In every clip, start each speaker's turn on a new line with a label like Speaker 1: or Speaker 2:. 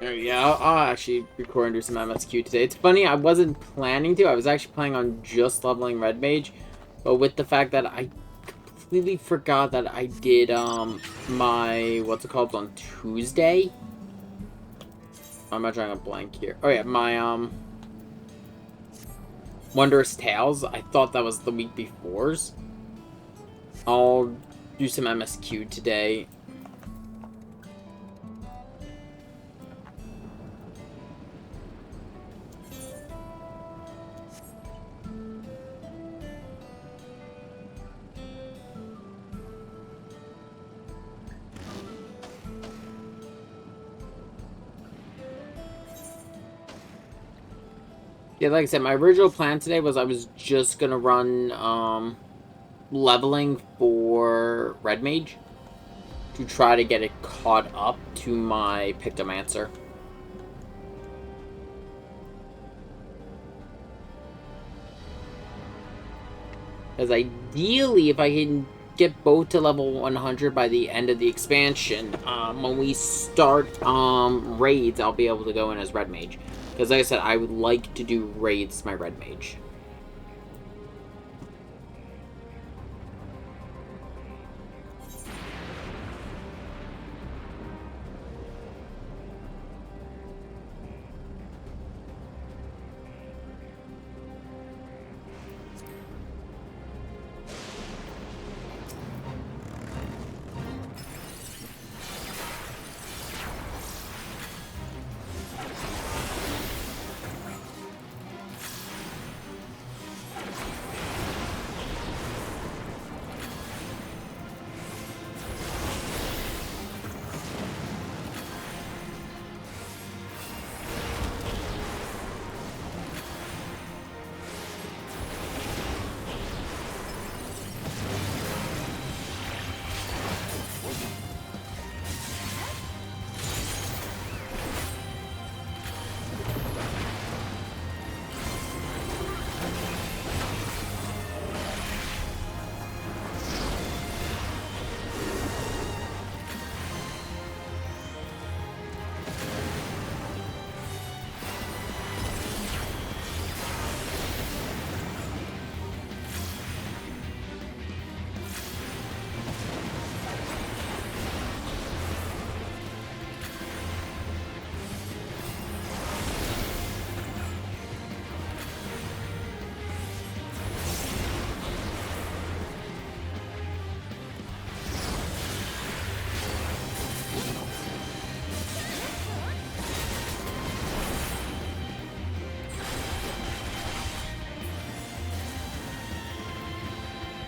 Speaker 1: Yeah, I'll actually record and do some MSQ today. It's funny, I wasn't planning to. I was actually planning on just leveling Red Mage, but with the fact that I completely forgot that I did my what's it called on Tuesday. I'm not drawing a blank here. Oh yeah, my Wondrous Tales. I thought that was the week before's. I'll do some MSQ today. Yeah, like I said, my original plan today was I was just gonna run leveling for Red Mage to try to get it caught up to my Pictomancer. Because ideally, if I can get both to level 100 by the end of the expansion, when we start raids, I'll be able to go in as Red Mage. Because like I said, I would like to do raids as my Red Mage.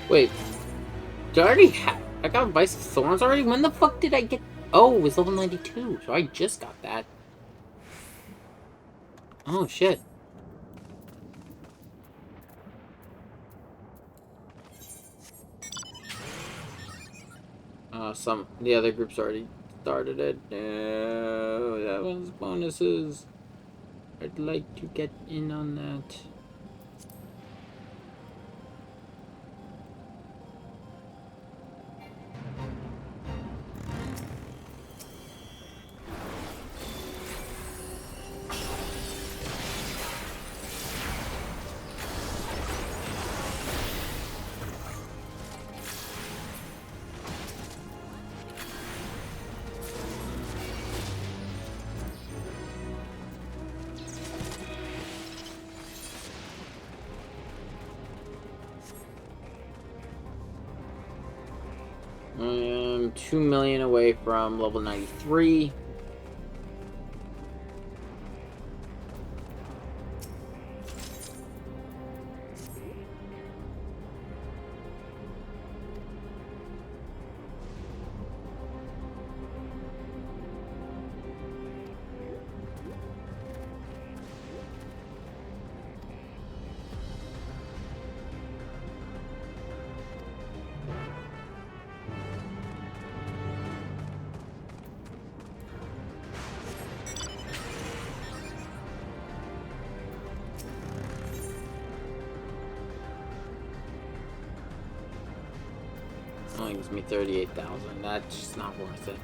Speaker 1: Wait, did I already have... I got Vice of Thorns already? When the fuck did I get... Oh, it was level 92, so I just got that. Oh, shit. The other groups already started it. No, that one's bonuses. I'd like to get in on that. I am 2 million away from level 93. Only gives me 38,000. That's just not worth it.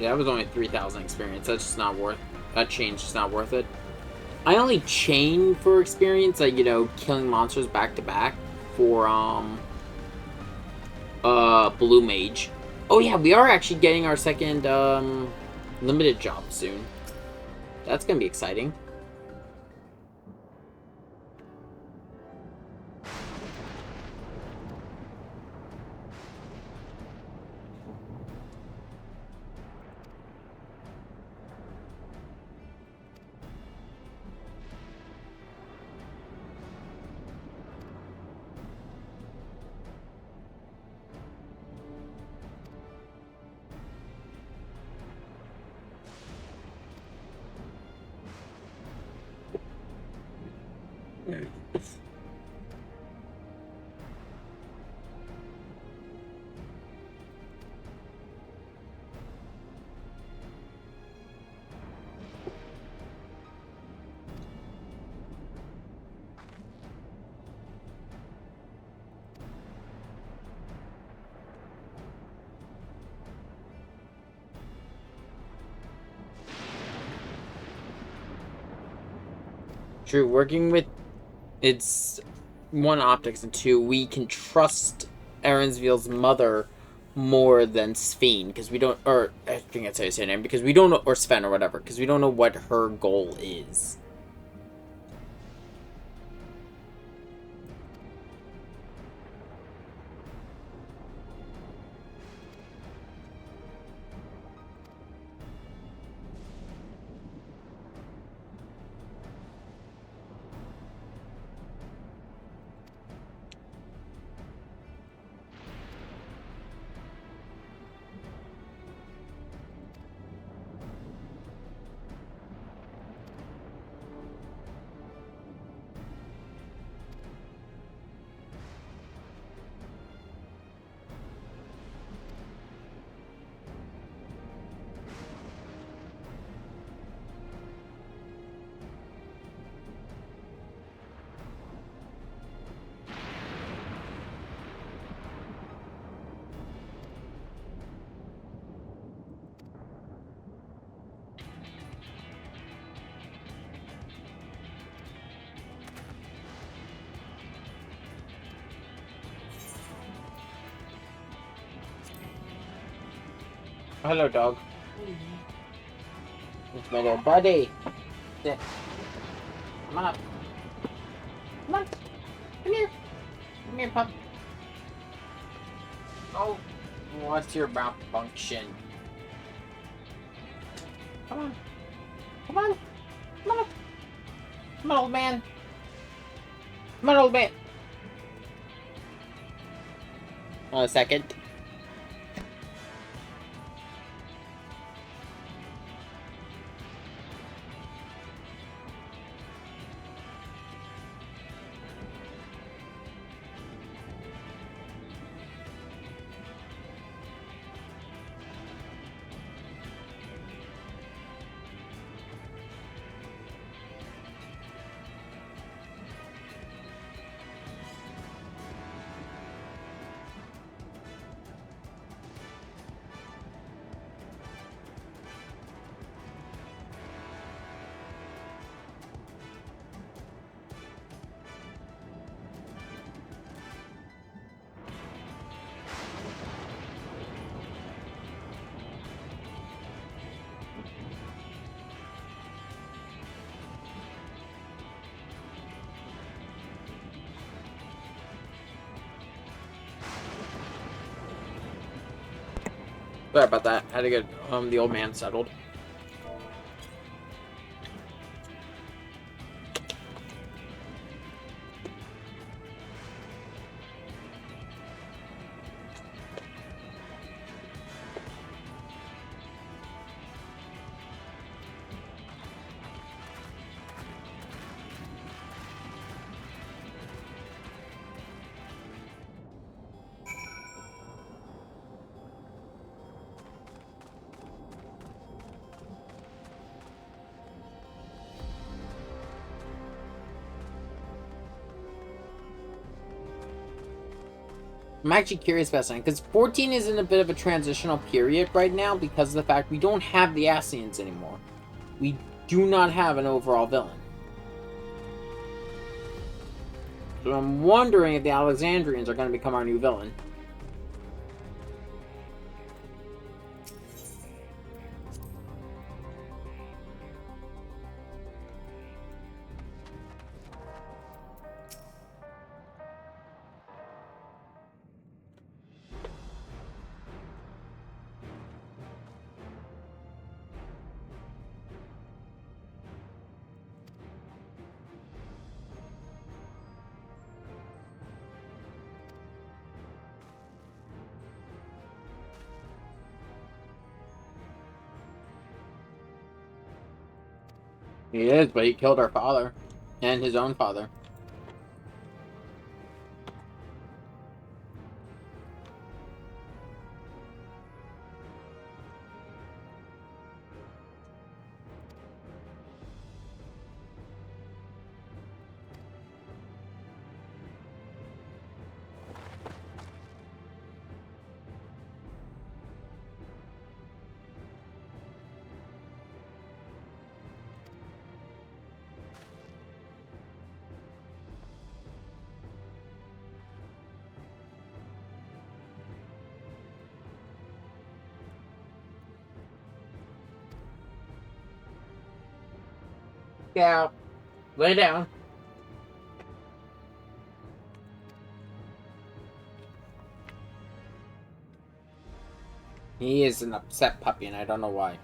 Speaker 1: Yeah, that was only 3,000 experience. That's just not worth... That change is not worth it. I only chain for experience, like, you know, killing monsters back to back for, Blue Mage. Oh yeah, we are actually getting our second, limited job soon. That's gonna be exciting. True, working with... It's... One, optics, and two, we can trust Ehrensville's mother more than Sven, because we don't... Or, I think that's how you say her name, because we don't know... Or Sven, or whatever, because we don't know what her goal is. Hello, dog. It's my little buddy. Sit. Come on up. Come on. Come here. Come here, pup. Oh, what's your malfunction? Come on. Come on. Come on up. Come on, old man. Come on, old man. A second. Sorry about that. Had to get the old man settled. I'm actually curious about something, because 14 is in a bit of a transitional period right now because of the fact we don't have the Ascians anymore. We do not have an overall villain. So I'm wondering if the Alexandrians are going to become our new villain. He is, but he killed our father. And his own father. Yeah. Lay down. He is an upset puppy, and I don't know why.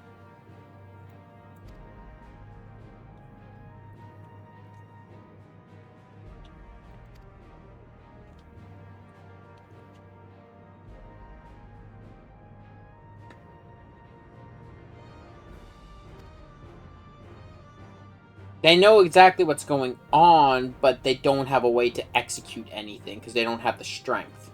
Speaker 1: They know exactly what's going on, but they don't have a way to execute anything because they don't have the strength.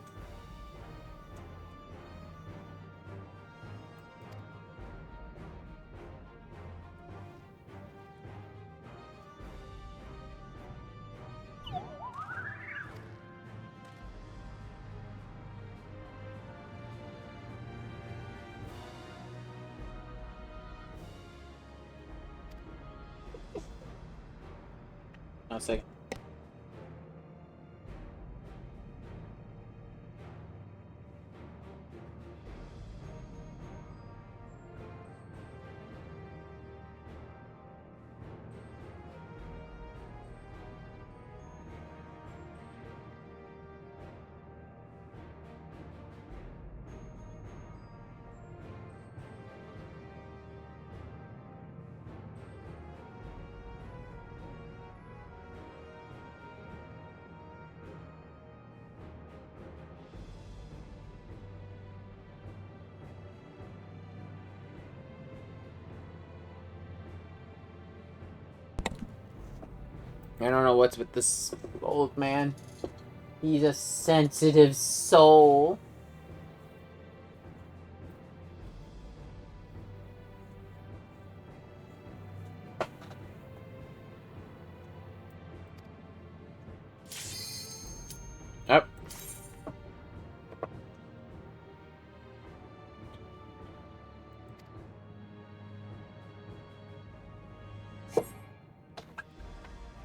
Speaker 1: I'll say. I don't know what's with this old man. He's a sensitive soul. Yep.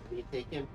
Speaker 1: Did you take him?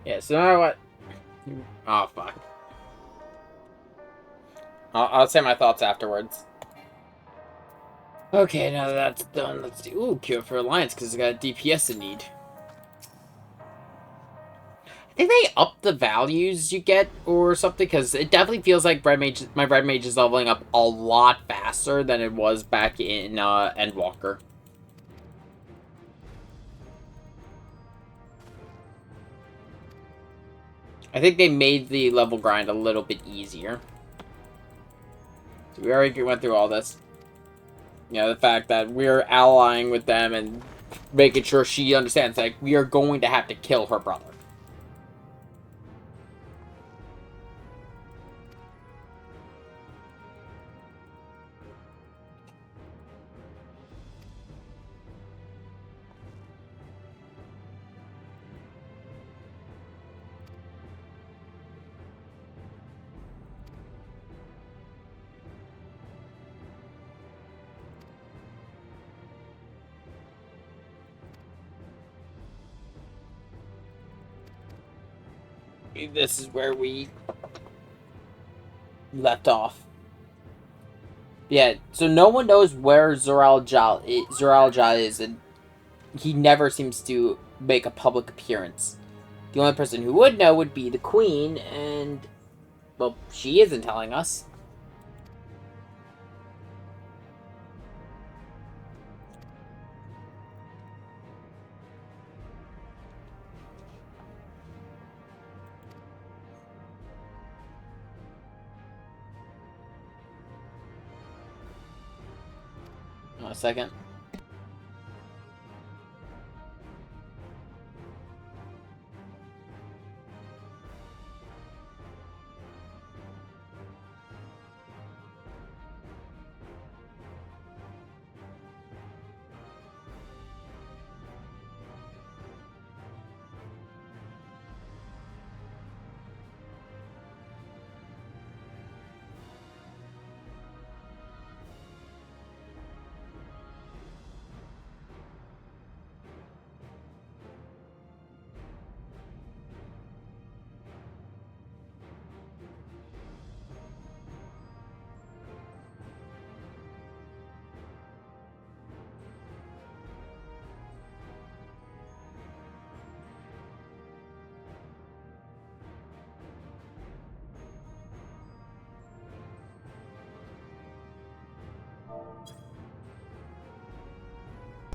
Speaker 1: Yeah, so no matter what. Oh, fuck. I'll say my thoughts afterwards. Okay, now that that's done, let's do. Ooh, cure for Alliance because it's got a DPS in need. I think they up the values you get or something because it definitely feels like my Red Mage is leveling up a lot faster than it was back in Endwalker. I think they made the level grind a little bit easier. So we already went through all this. You know, the fact that we're allying with them and making sure she understands, like, we are going to have to kill her brother. This is where we left off. Yeah, so no one knows where Zoral Jal is, and he never seems to make a public appearance. The only person who would know would be the Queen, and, well, she isn't telling us. A second.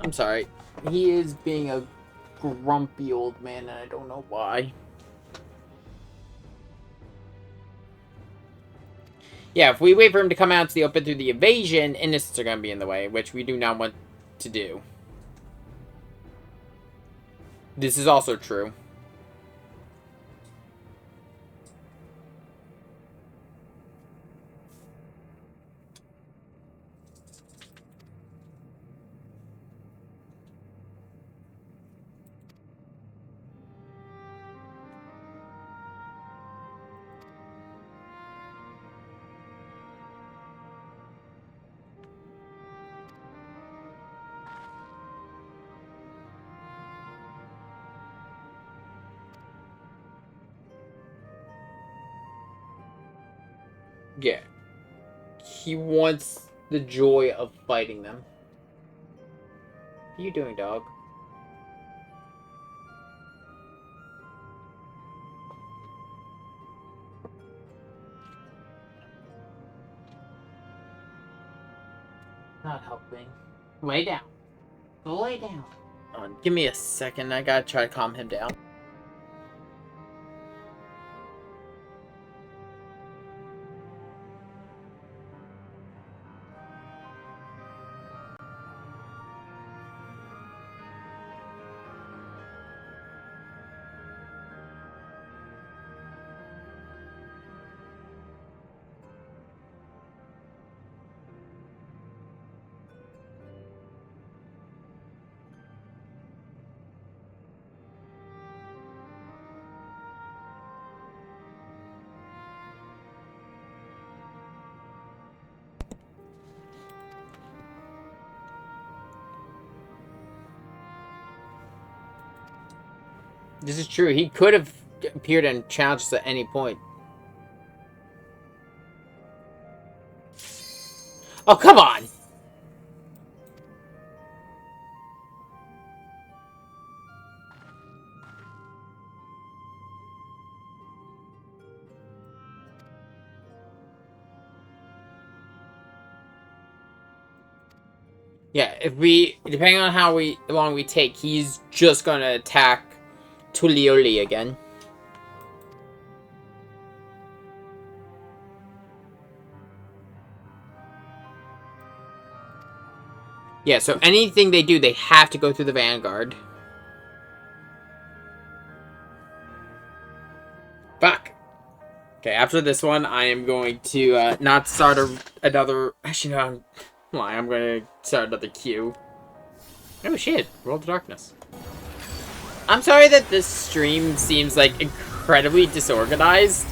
Speaker 1: I'm sorry. He is being a grumpy old man, and I don't know why. Yeah, if we wait for him to come out to the open through the invasion, innocents are going to be in the way, which we do not want to do. This is also true. Yeah. He wants the joy of fighting them. What are you doing, dog? Not helping. Lay down. Lay down. Give me a second. I gotta try to calm him down. This is true. He could have appeared and challenged us at any point. Oh, come on! Yeah, if we, depending on how long we take, he's just gonna attack Tulioli again. Yeah, so anything they do, they have to go through the Vanguard. Fuck. Okay, after this one, I am going to not start another... Actually, no, I'm lying. I'm going to start another queue. Oh, shit. Roll the Darkness. I'm sorry that this stream seems, like, incredibly disorganized.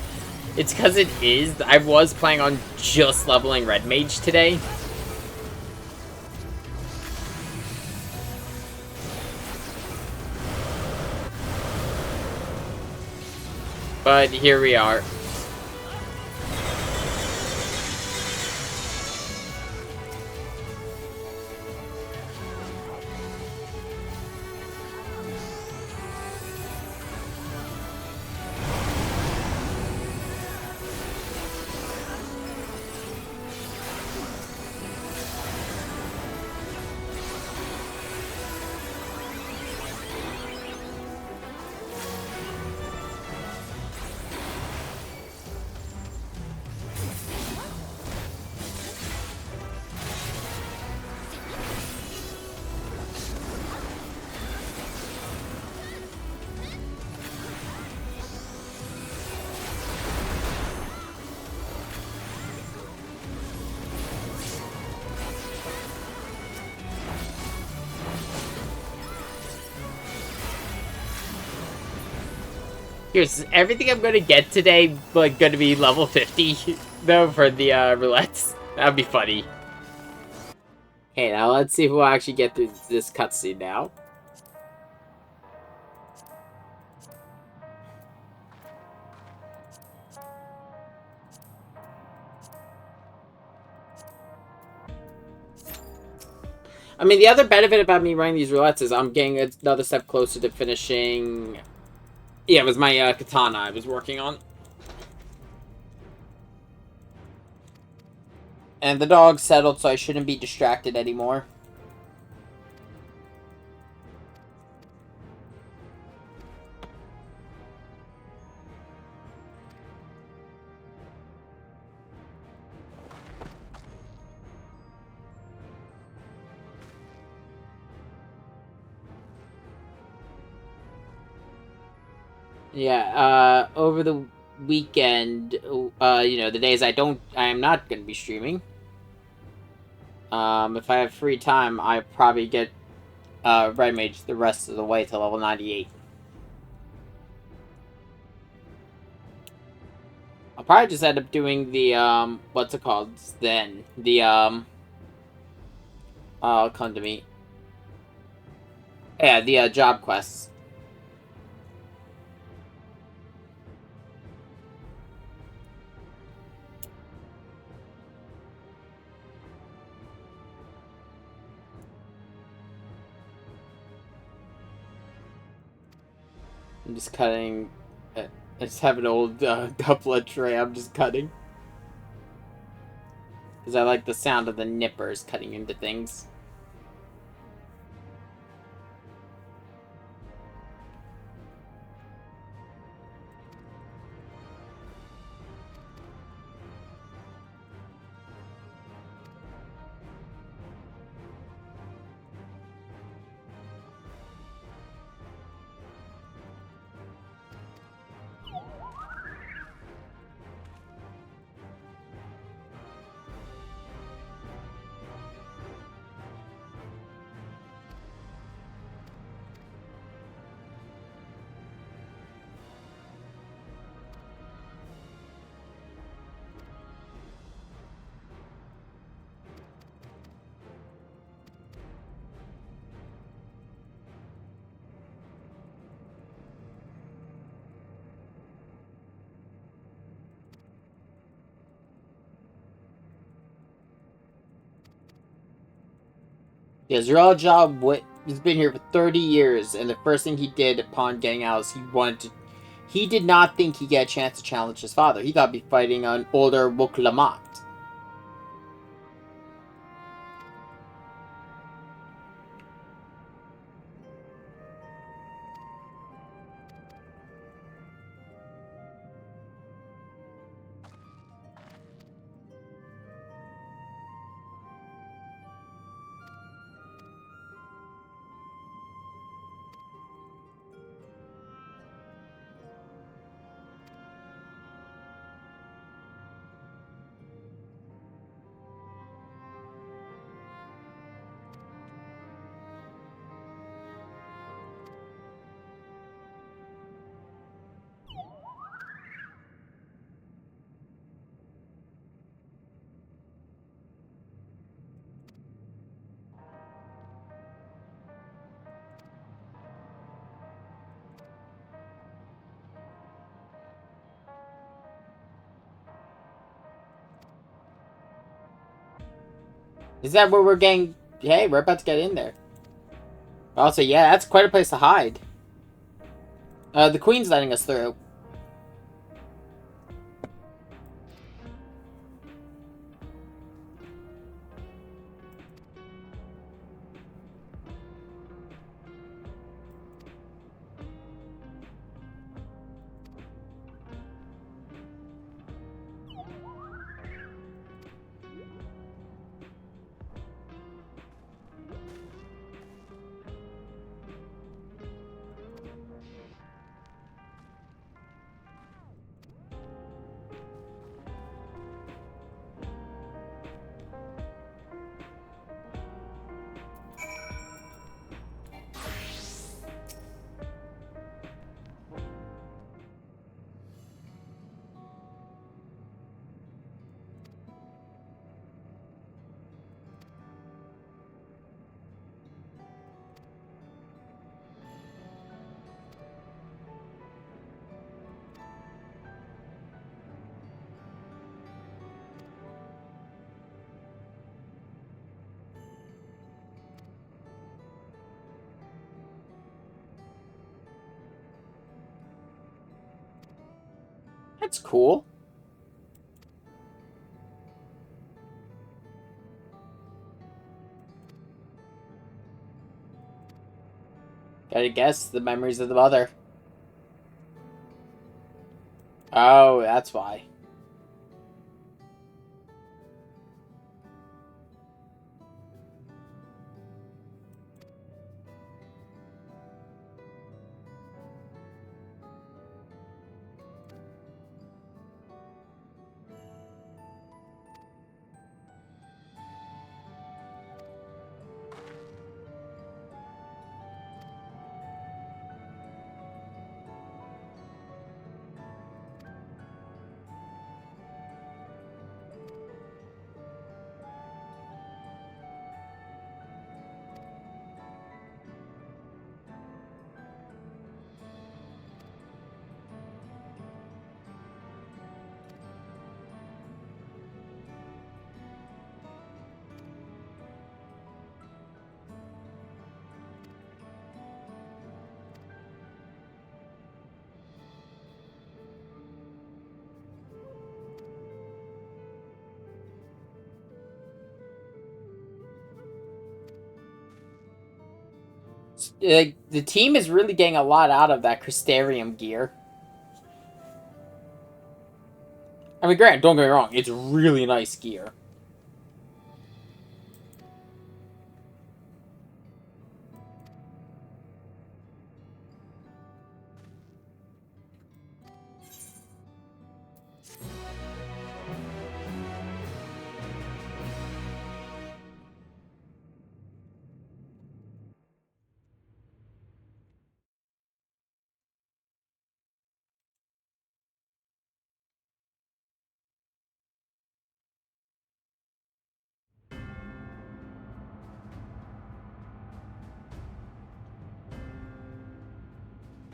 Speaker 1: It's because it is. I was planning on just leveling Red Mage today. But here we are. Here's everything I'm gonna get today, like, gonna be level 50, though, for the, roulettes. That'd be funny. Okay, now let's see if we'll actually get through this cutscene now. I mean, the other benefit about me running these roulettes is I'm getting another step closer to finishing... Yeah, it was my, katana I was working on. And the dog settled, so I shouldn't be distracted anymore. Yeah, over the weekend, you know, the days I am not gonna be streaming. If I have free time, I probably get, Red Mage the rest of the way to level 98. I'll probably just end up doing the, what's it called then? The, come to me. Yeah, the, job quests. I'm just cutting, I just have an old, doublet tray I'm just cutting. Because I like the sound of the nippers cutting into things. Yeah, Zeraljob has been here for 30 years, and the first thing he did upon getting out is he did not think he'd get a chance to challenge his father. He thought he'd be fighting an older Wuk-Lamat. Is that where we're getting... Hey, we're about to get in there. Also, yeah, that's quite a place to hide. The Queen's letting us through. That's cool. Gotta guess the memories of the mother. Oh, that's why. The team is really getting a lot out of that Crystarium gear. I mean, granted, don't get me wrong, it's really nice gear.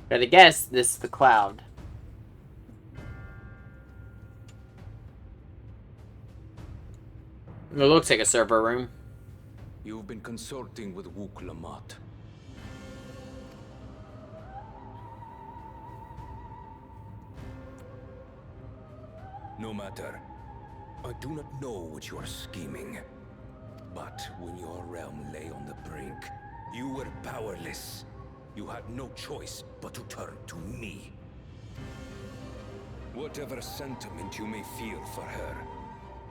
Speaker 1: Gotta guess, this is the cloud. It looks like a server room.
Speaker 2: You've been consulting with Wook Lamont. No matter. I do not know what you are scheming. But when your realm lay on the brink, you were powerless. You had no choice but to turn to me. Whatever sentiment you may feel for her,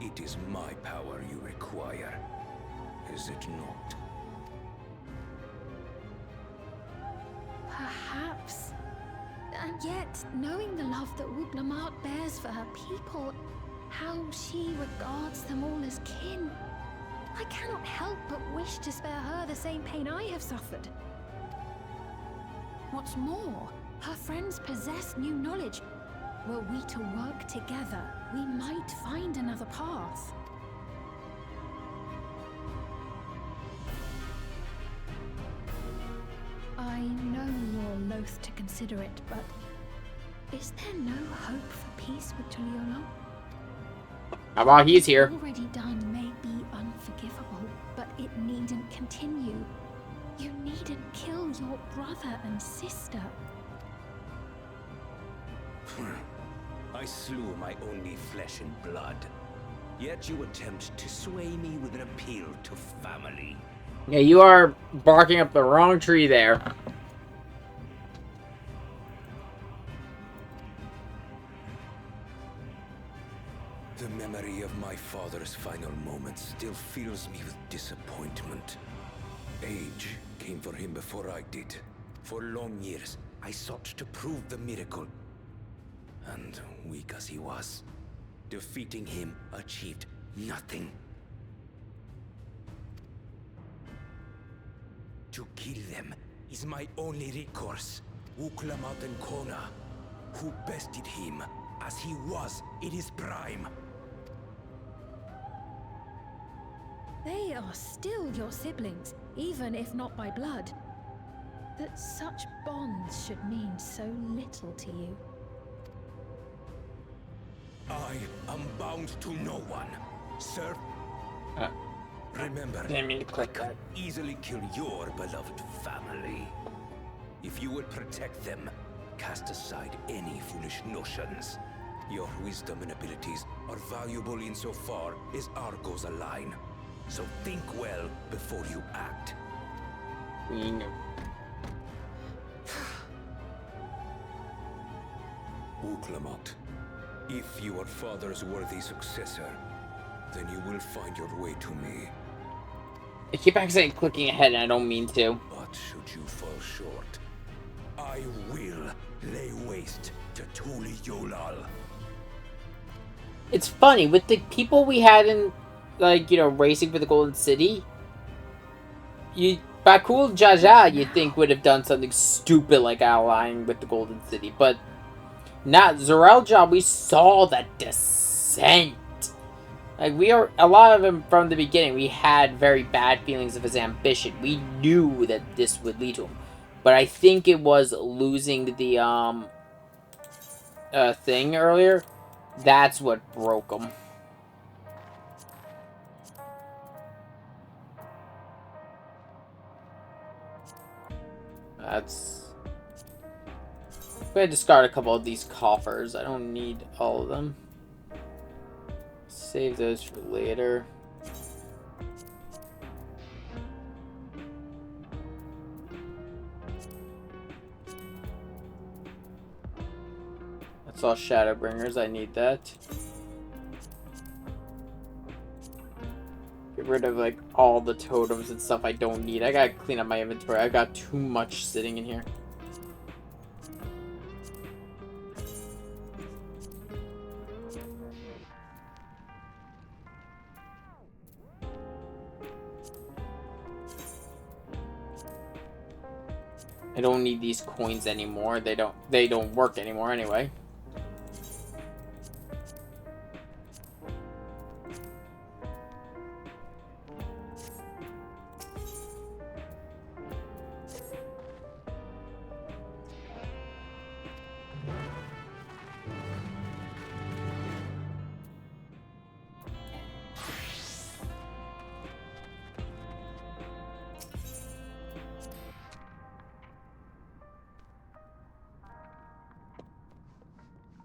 Speaker 2: it is my power you require. Is it not?
Speaker 3: Perhaps. And yet, knowing the love that Wook Lamont bears for her people, how she regards them all as kin, I cannot help but wish to spare her the same pain I have suffered. What's more, her friends possess new knowledge. Were we to work together, we might find another path. I know you're loath to consider it, but is there no hope for peace with Tuliolo?
Speaker 1: How about he's here?
Speaker 3: Already done may be unforgivable, needn't continue. You needn't kill your brother and sister.
Speaker 2: I slew my only flesh and blood. Yet you attempt to sway me with an appeal to family.
Speaker 1: Yeah, you are barking up the wrong tree there.
Speaker 2: The memory of my father's final moments still fills me with disappointment. Age came for him before I did. For long years, I sought to prove the miracle. And weak as he was, defeating him achieved nothing. To kill them is my only recourse. Uklamat and Kona, who bested him as he was in his prime.
Speaker 3: They are still your siblings, even if not by blood. That such bonds should mean so little to you.
Speaker 2: I am bound to no one, sir. Remember,
Speaker 1: Didn't mean to click
Speaker 2: I
Speaker 1: that.
Speaker 2: could easily kill your beloved family. If you would protect them, cast aside any foolish notions. Your wisdom and abilities are valuable insofar as our goals align. So think well before you act.
Speaker 1: We know.
Speaker 2: Uklamat, if you are father's worthy successor, then you will find your way to me.
Speaker 1: I keep accidentally clicking ahead and I don't mean to.
Speaker 2: But should you fall short, I will lay waste to Tuli Yolal.
Speaker 1: It's funny, with the people we had in, like, you know, racing for the Golden City, Bakul Jaja, you'd think would have done something stupid like allying with the Golden City, but not Zorelja. We saw that descent. Like, a lot of him from the beginning, we had very bad feelings of his ambition. We knew that this would lead to him. But I think it was losing the, thing earlier. That's what broke him. That's... I'm gonna discard a couple of these coffers. I don't need all of them. Save those for later. That's all Shadowbringers. I need that. Get rid of, like, all the totems and stuff I don't need. I gotta clean up my inventory. I got too much sitting in here. I don't need these coins anymore. They don't work anymore anyway.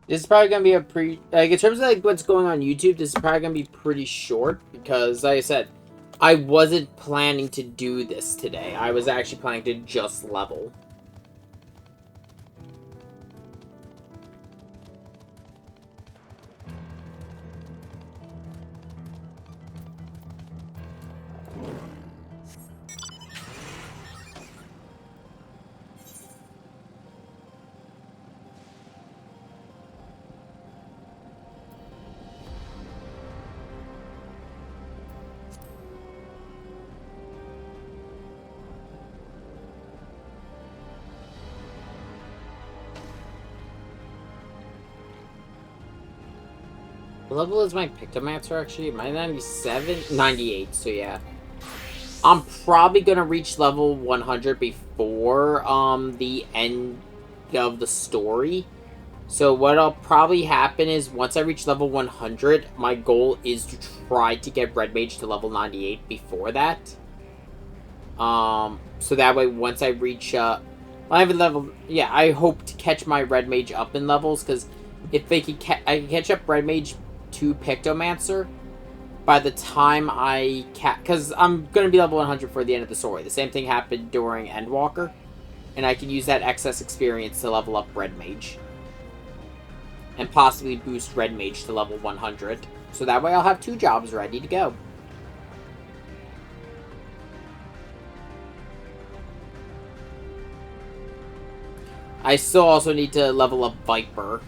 Speaker 1: This is probably going to be in terms of, like, what's going on YouTube, this is probably going to be pretty short, because, like I said, I wasn't planning to do this today. I was actually planning to just level. What level is my Pictomancer actually? Am I 97? 98, so yeah. I'm probably gonna reach level 100 before the end of the story. So what'll probably happen is once I reach level 100, my goal is to try to get Red Mage to level 98 before that. So that way, once I reach, I have a level. Yeah, I hope to catch my red mage up in levels, because if they can, I can catch up red mage to Pictomancer by the time I because I'm gonna be level 100 for the end of the story. The same thing happened during Endwalker, and I can use that excess experience to level up red mage, and possibly boost red mage to level 100. So that way, I'll have 2 jobs ready to go. I still also need to level up Viper.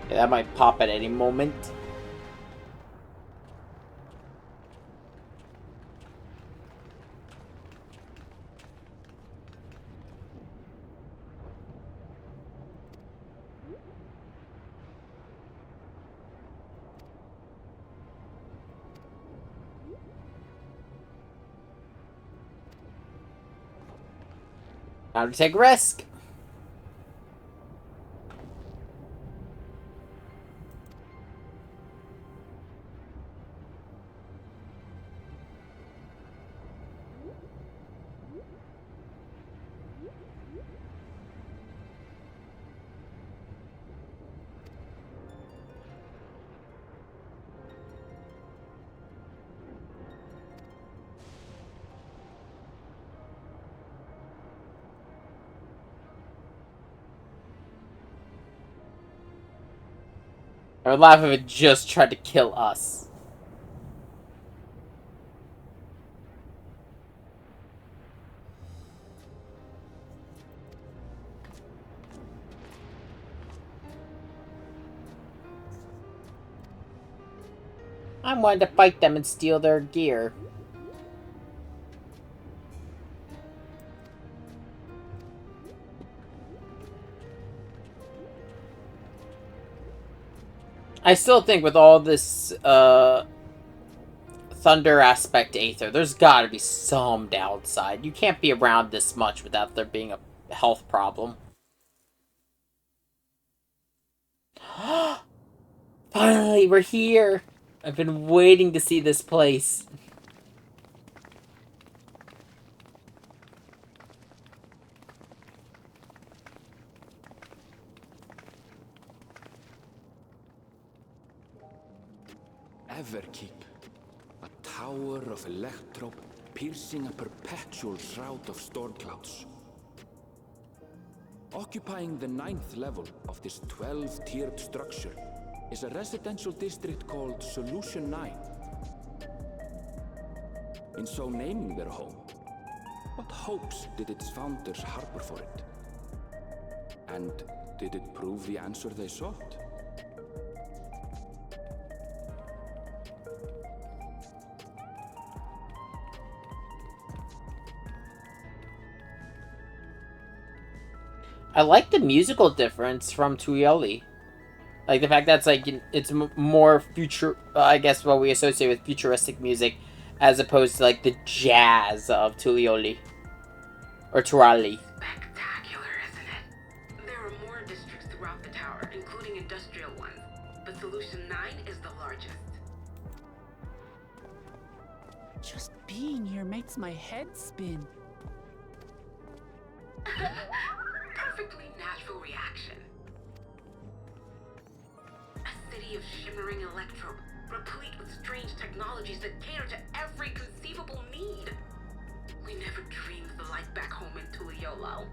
Speaker 1: Yeah, that might pop at any moment. Time to take a risk. I would laugh if it just tried to kill us. I'm wanting to fight them and steal their gear. I still think with all this, Thunder aspect Aether, there's gotta be some downside. You can't be around this much without there being a health problem. Finally, we're here! I've been waiting to see this place.
Speaker 2: Everkeep, a tower of electro piercing a perpetual shroud of storm clouds. Occupying the 9th level of this 12-tiered structure is a residential district called Solution 9. In so naming their home, what hopes did its founders harbor for it? And did it prove the answer they sought?
Speaker 1: I like the musical difference from Tuioli. Like the fact that's like it's more future. I guess what we associate with futuristic music, as opposed to like the jazz of Tuioli or Turali.
Speaker 4: Spectacular, isn't it? There are more districts throughout the tower, including industrial ones, but Solution 9 is the largest.
Speaker 5: Just being here makes my head spin.
Speaker 4: Perfectly natural reaction. A city of shimmering electro, replete with strange technologies that cater to every conceivable need. We never dreamed of the life back home in Tuliolo.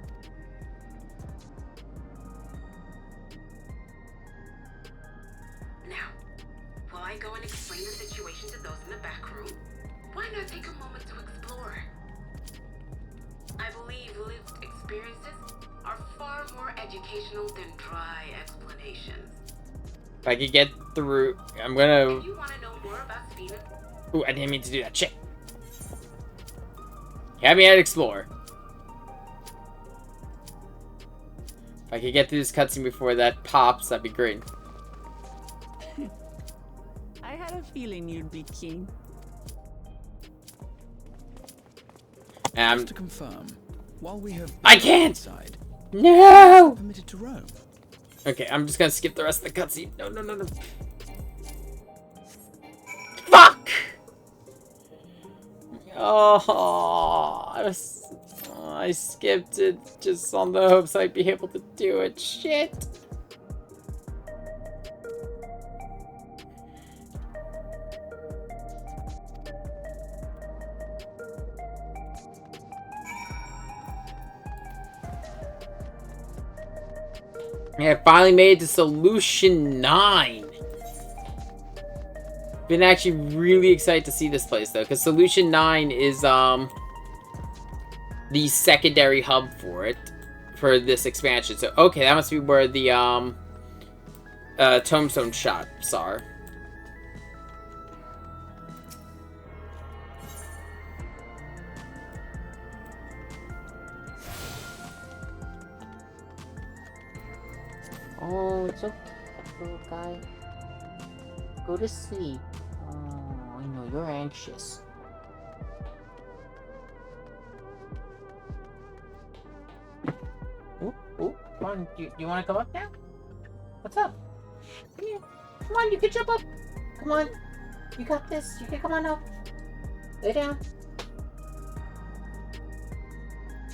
Speaker 4: I go and explain the situation to those in the back room? Why not take a moment to explore? I believe lived experiences are far more educational than dry explanations.
Speaker 1: If I could get through, I'm gonna...
Speaker 4: If you want to know more about Venus...
Speaker 1: Ooh, I didn't mean to do that. Shit. Have me at explore. If I could get through this cutscene before that pops, that'd be great.
Speaker 5: I had a feeling you'd be keen.
Speaker 6: Just to confirm, while we have
Speaker 1: I can't!
Speaker 6: inside,
Speaker 1: No!
Speaker 6: permitted to roam.
Speaker 1: Okay, I'm just gonna skip the rest of the cutscene. No, no, no, no. Fuck! Oh, I skipped it just on the hopes I'd be able to do it. Shit. Yeah, I finally made it to Solution 9. Been actually really excited to see this place though, because Solution 9 is the secondary hub for it, for this expansion. So okay, that must be where the tombstone shops are. Oh, it's okay, little guy. Go to sleep. Oh, I know, you're anxious. Ooh, ooh, come on, do you want to come up now? What's up? Come here. Come on, you can jump up. Come on. You got this. You can come on up. Lay down.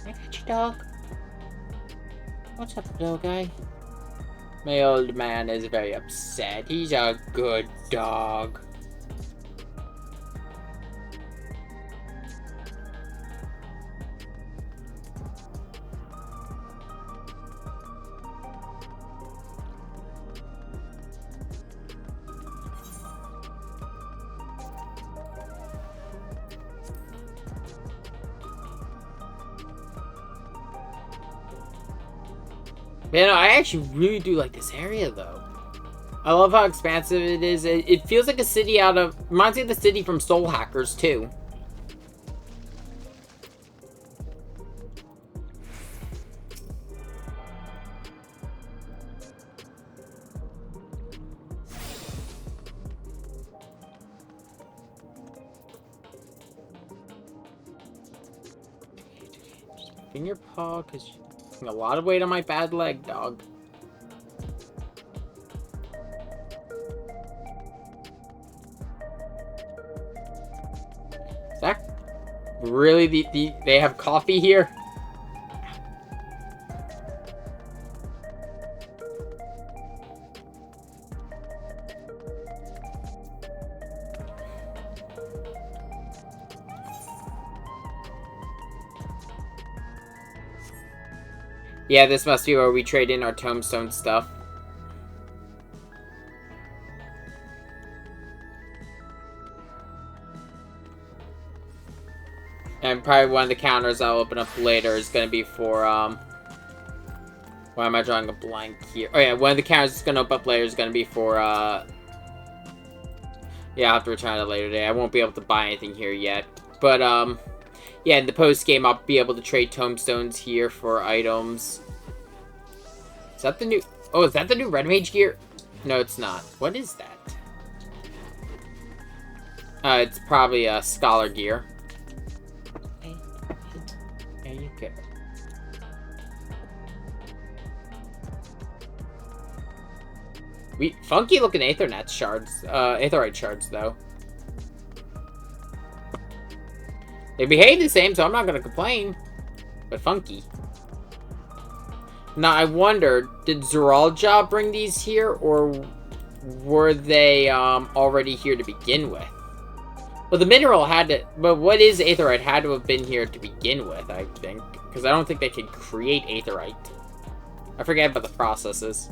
Speaker 1: I got you, dog. What's up, little guy? My old man is very upset. He's a good dog. Man, I actually really do like this area, though. I love how expansive it is. It feels like a city out of... Reminds me of the city from Soul Hackers, too. Just in your paw, because... A lot of weight on my bad leg, dog. Is that really they have coffee here? Yeah, this must be where we trade in our tombstone stuff. And probably one of the counters I'll open up later is going to be for, why am I drawing a blank here? Oh yeah, one of the counters that's going to open up later is going to be for, yeah, I'll have to return it later today. I won't be able to buy anything here yet. But, yeah, in the post-game, I'll be able to trade tombstones here for items. Is that the new... Oh, is that the new Red Mage gear? No, it's not. What is that? It's probably a Scholar gear. Hey, there you go. Funky-looking Aethernet shards. Aetherite shards, though. They behave the same, so I'm not gonna complain. But funky. Now, I wonder, did Zeralja bring these here, or were they already here to begin with? Well, the mineral had to... But what is Aetherite? Had to have been here to begin with, I think. Because I don't think they could create Aetherite. I forget about the processes.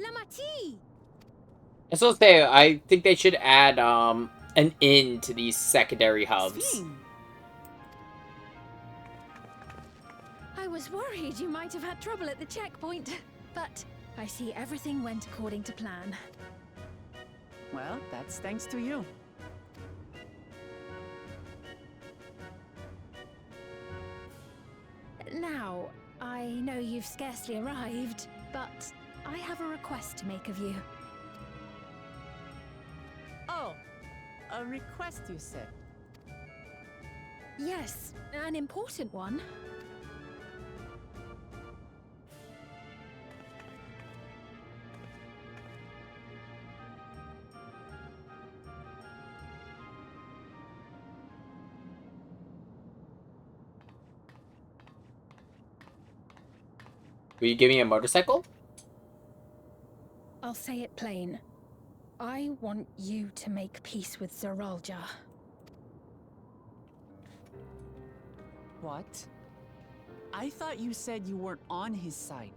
Speaker 3: Lamati!
Speaker 1: I still say I think they should add an inn to these secondary hubs.
Speaker 5: XIV.
Speaker 3: I was worried you might have had trouble at the checkpoint, but I see everything went according to plan.
Speaker 5: Well, that's thanks to you.
Speaker 3: Now, I know you've scarcely arrived, but I have a request to make of you.
Speaker 5: Oh, a request you said.
Speaker 3: Yes, an important one.
Speaker 1: Will you give me a motorcycle?
Speaker 3: I'll say it plain. I want you to make peace with Zeralja.
Speaker 5: What? I thought you said you weren't on his side.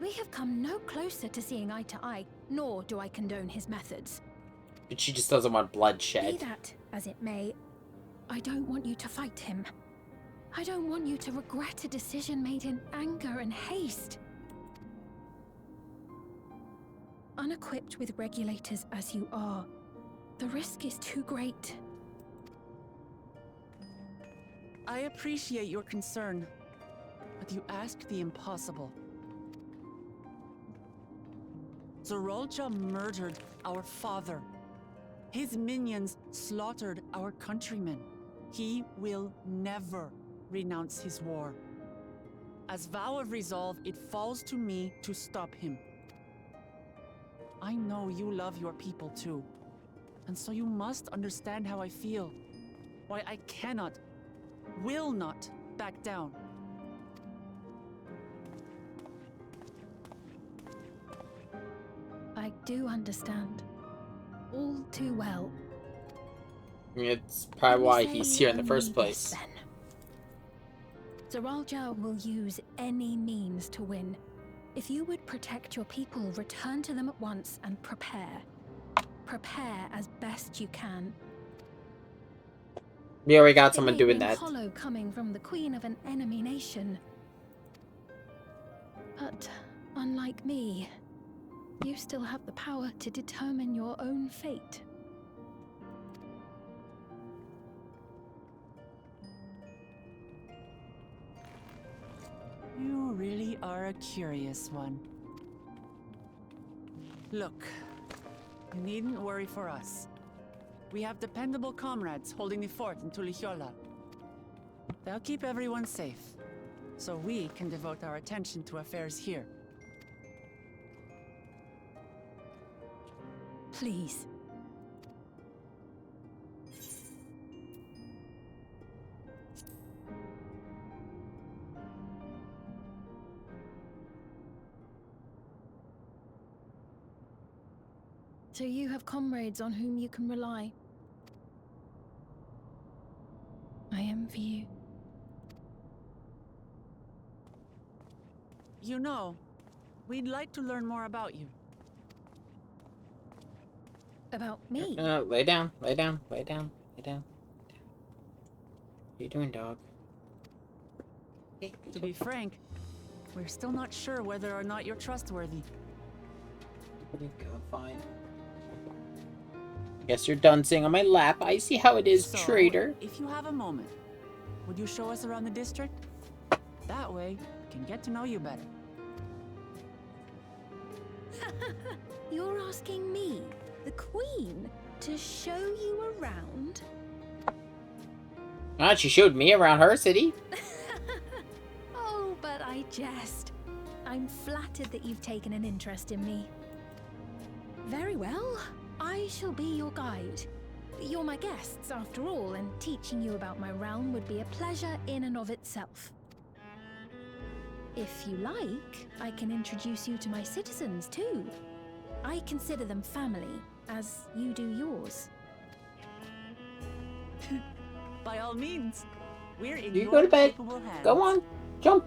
Speaker 3: We have come no closer to seeing eye to eye, nor do I condone his methods.
Speaker 1: But she just doesn't want
Speaker 3: Be
Speaker 1: bloodshed.
Speaker 3: that as it may, I don't want you to fight him. I don't want you to regret a decision made in anger and haste. Unequipped with regulators as you are, the risk is too great.
Speaker 5: I appreciate your concern, but you ask the impossible. Zeralja murdered our father. His minions slaughtered our countrymen. He will never renounce his war. As vow of resolve, it falls to me to stop him. I know you love your people too, and so you must understand how I feel. Why I cannot, will not back down.
Speaker 3: I do understand. All too well.
Speaker 1: It's probably why
Speaker 3: Let me
Speaker 1: he's
Speaker 3: say
Speaker 1: here in the
Speaker 3: only
Speaker 1: first
Speaker 3: this,
Speaker 1: place.
Speaker 3: then. Zeralja will use any means to win. If you would protect your people, return to them at once and prepare. Prepare as best you can.
Speaker 1: We already got
Speaker 3: It
Speaker 1: someone
Speaker 3: may
Speaker 1: doing
Speaker 3: ring
Speaker 1: that.
Speaker 3: hollow coming from the queen of an enemy nation. But unlike me, you still have the power to determine your own fate.
Speaker 5: You really are a curious one. Look, you needn't worry for us. We have dependable comrades holding the fort in Tulihiola. They'll keep everyone safe, so we can devote our attention to affairs here.
Speaker 3: Please. So you have comrades on whom you can rely. I envy you.
Speaker 5: You know, we'd like to learn more about you.
Speaker 3: About me?
Speaker 1: Lay down, lay down, lay down, lay down. What are you doing, dog?
Speaker 5: To be frank, we're still not sure whether or not you're trustworthy.
Speaker 1: Fine. Guess you're done sitting on my lap. I see how it is,
Speaker 5: So,
Speaker 1: traitor.
Speaker 5: if you have a moment, would you show us around the district? That way, we can get to know you better.
Speaker 3: You're asking me, the Queen, to show you around?
Speaker 1: Ah, she showed me around her city.
Speaker 3: Oh, but I jest. I'm flattered that you've taken an interest in me. Very well. I shall be your guide. You're my guests, after all, and teaching you about my realm would be a pleasure in and of itself. If you like, I can introduce you to my citizens, too. I consider them family, as you do yours.
Speaker 5: By all means, we're in
Speaker 1: You
Speaker 5: your
Speaker 1: go to bed.
Speaker 5: capable hands.
Speaker 1: Go on, jump.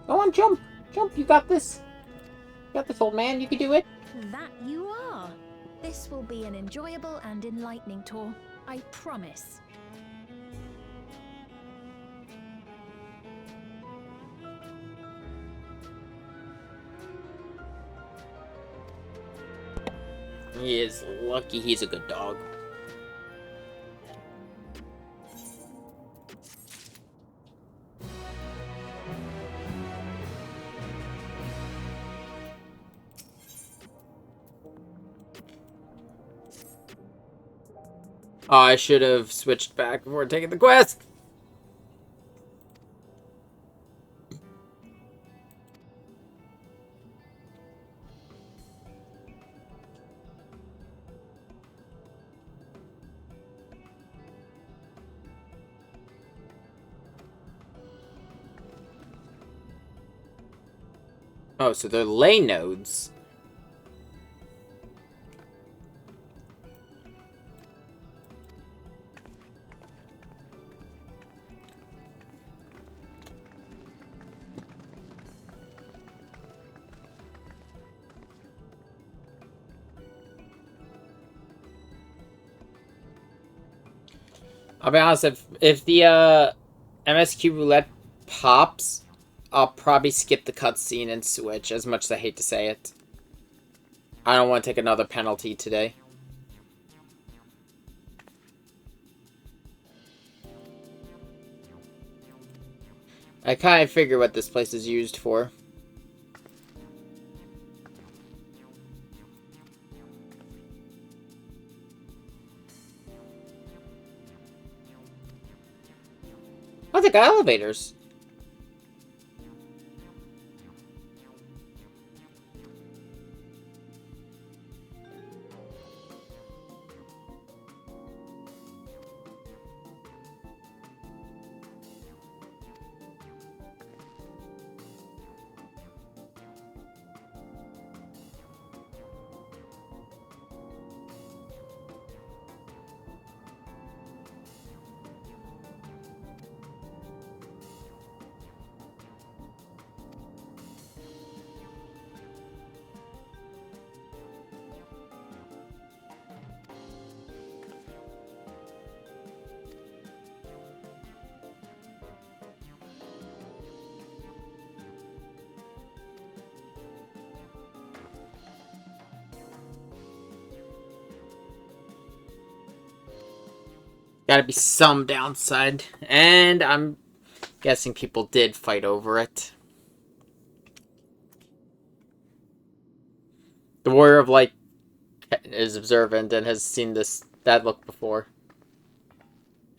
Speaker 1: Go on, jump. Jump, you got this. You got this, old man. You can do it.
Speaker 3: That you are. This will be an enjoyable and enlightening tour. I promise.
Speaker 1: He is lucky he's a good dog. Oh, I should have switched back before taking the quest. Oh, so they're lay nodes. I'll be honest, if the MSQ roulette pops, I'll probably skip the cutscene and switch, as much as I hate to say it. I don't want to take another penalty today. I kind of figure what this place is used for. Oh, they got elevators. Gotta be some downside. And I'm guessing people did fight over it. The Warrior of Light is observant and has seen that look before.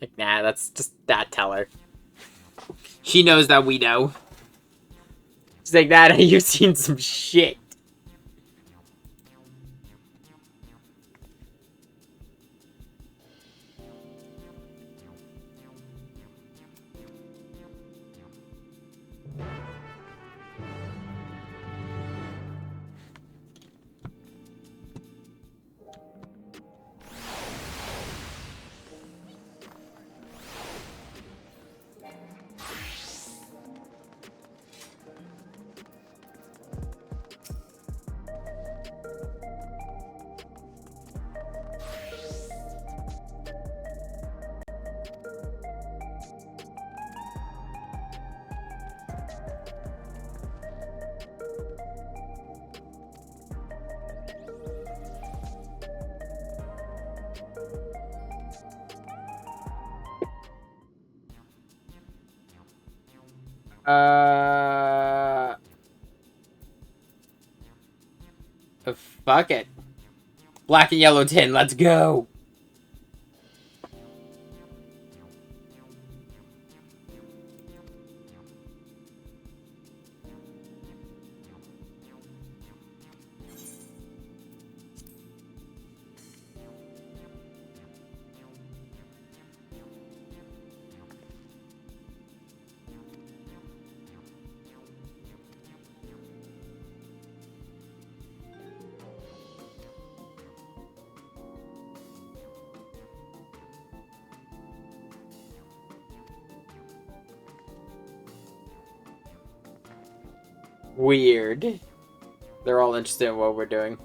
Speaker 1: Like, nah, that's just that teller. She knows that we know. She's like, that, you've seen some shit. Fuck it. Black and yellow tin, let's go. Weird. They're all interested in what we're doing.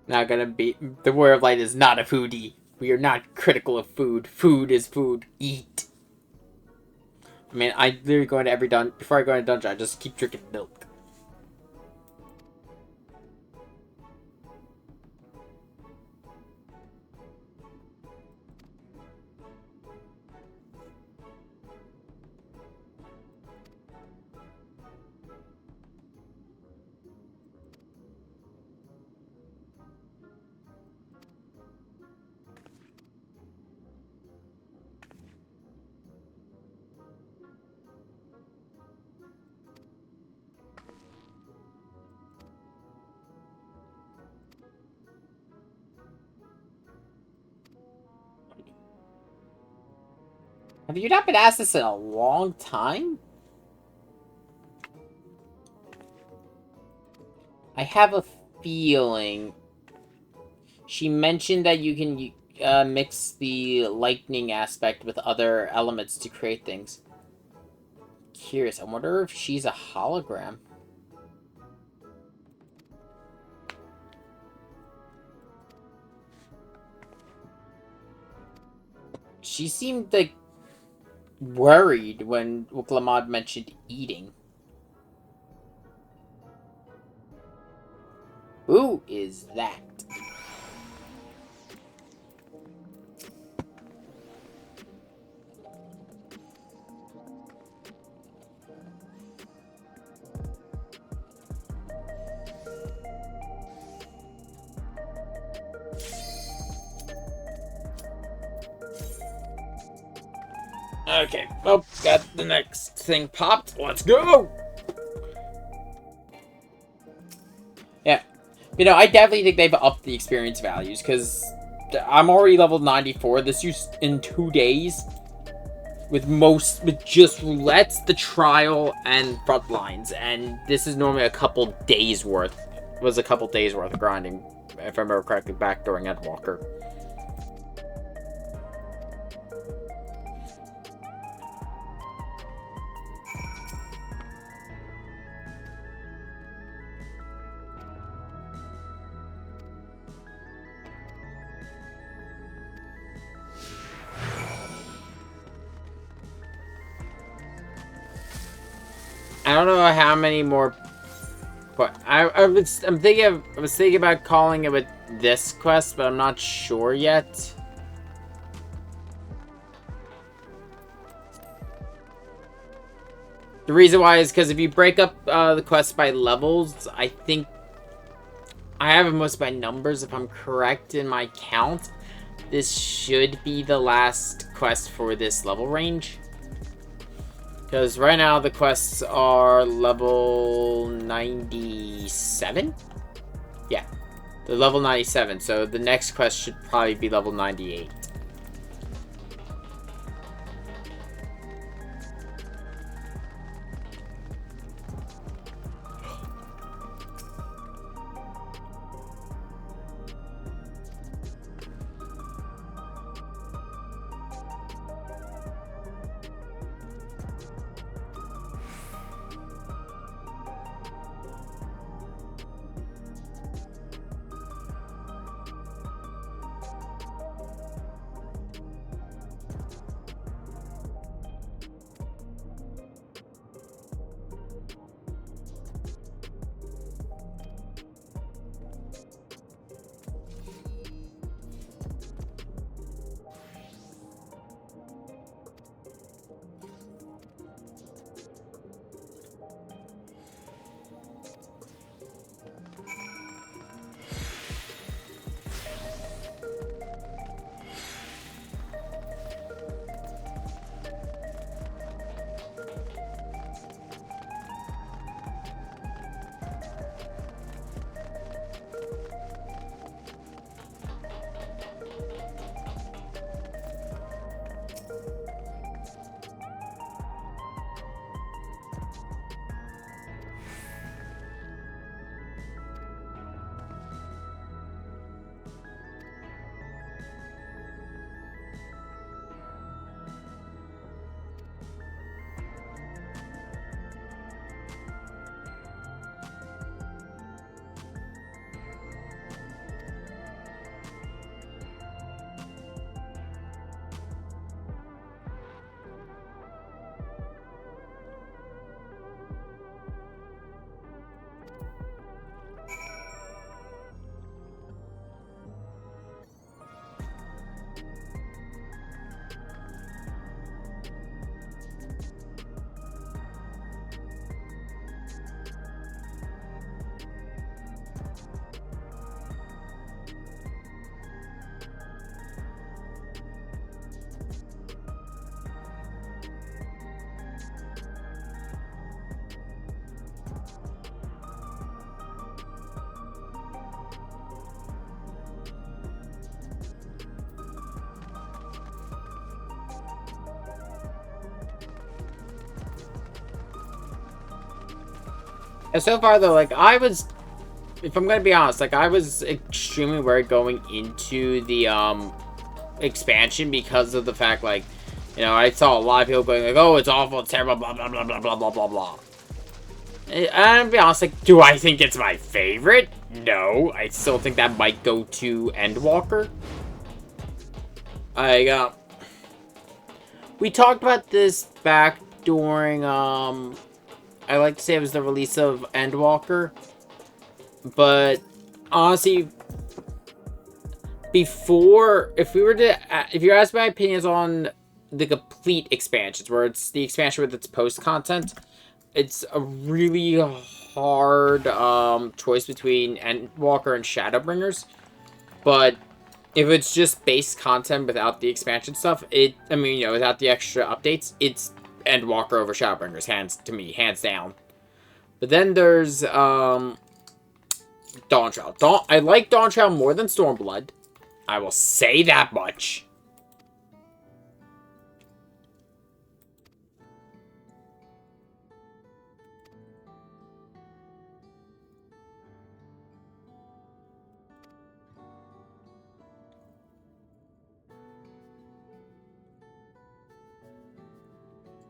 Speaker 1: Not gonna be. The Warrior of Light is not a foodie. We are not critical of food. Food is food. Eat. I mean, I literally go into every dungeon. Before I go into dungeon, I just keep drinking milk. Have you not been asked this in a long time? I have a feeling. She mentioned that you can mix the lightning aspect with other elements to create things. Curious, I wonder if she's a hologram. She seemed like worried when Wuklamad mentioned eating. Who is that? Okay, oh, got the next thing popped. Let's go! Yeah. You know, I definitely think they've upped the experience values, because I'm already level 94. This used in 2 days. With just roulettes, the trial, and front lines. And this is normally a couple days worth. Was a couple days worth of grinding, if I remember correctly, back during Endwalker. I don't know how many more, but I was thinking about calling it with this quest, but I'm not sure yet. The reason why is because if you break up the quest by levels, I think I have most by numbers if I'm correct in my count. This should be the last quest for this level range. Because right now the quests are level 97? Yeah, they're level 97, so the next quest should probably be level 98. And so far, though, like, if I'm gonna be honest, like, I was extremely worried going into the, expansion because of the fact, like, you know, I saw a lot of people going, like, oh, it's awful, it's terrible, blah, blah, blah, blah, blah, blah, blah, blah. And to be honest, like, do I think it's my favorite? No. I still think that might go to Endwalker. We talked about this back during, I like to say it was the release of Endwalker. But, honestly, if you ask my opinions on the complete expansions, where it's the expansion with its post-content, it's a really hard, choice between Endwalker and Shadowbringers. But if it's just base content without the expansion stuff, without the extra updates, it's Endwalker over Shadowbringers, hands down. But then there's, Dawntrail. I like Dawntrail more than Stormblood. I will say that much.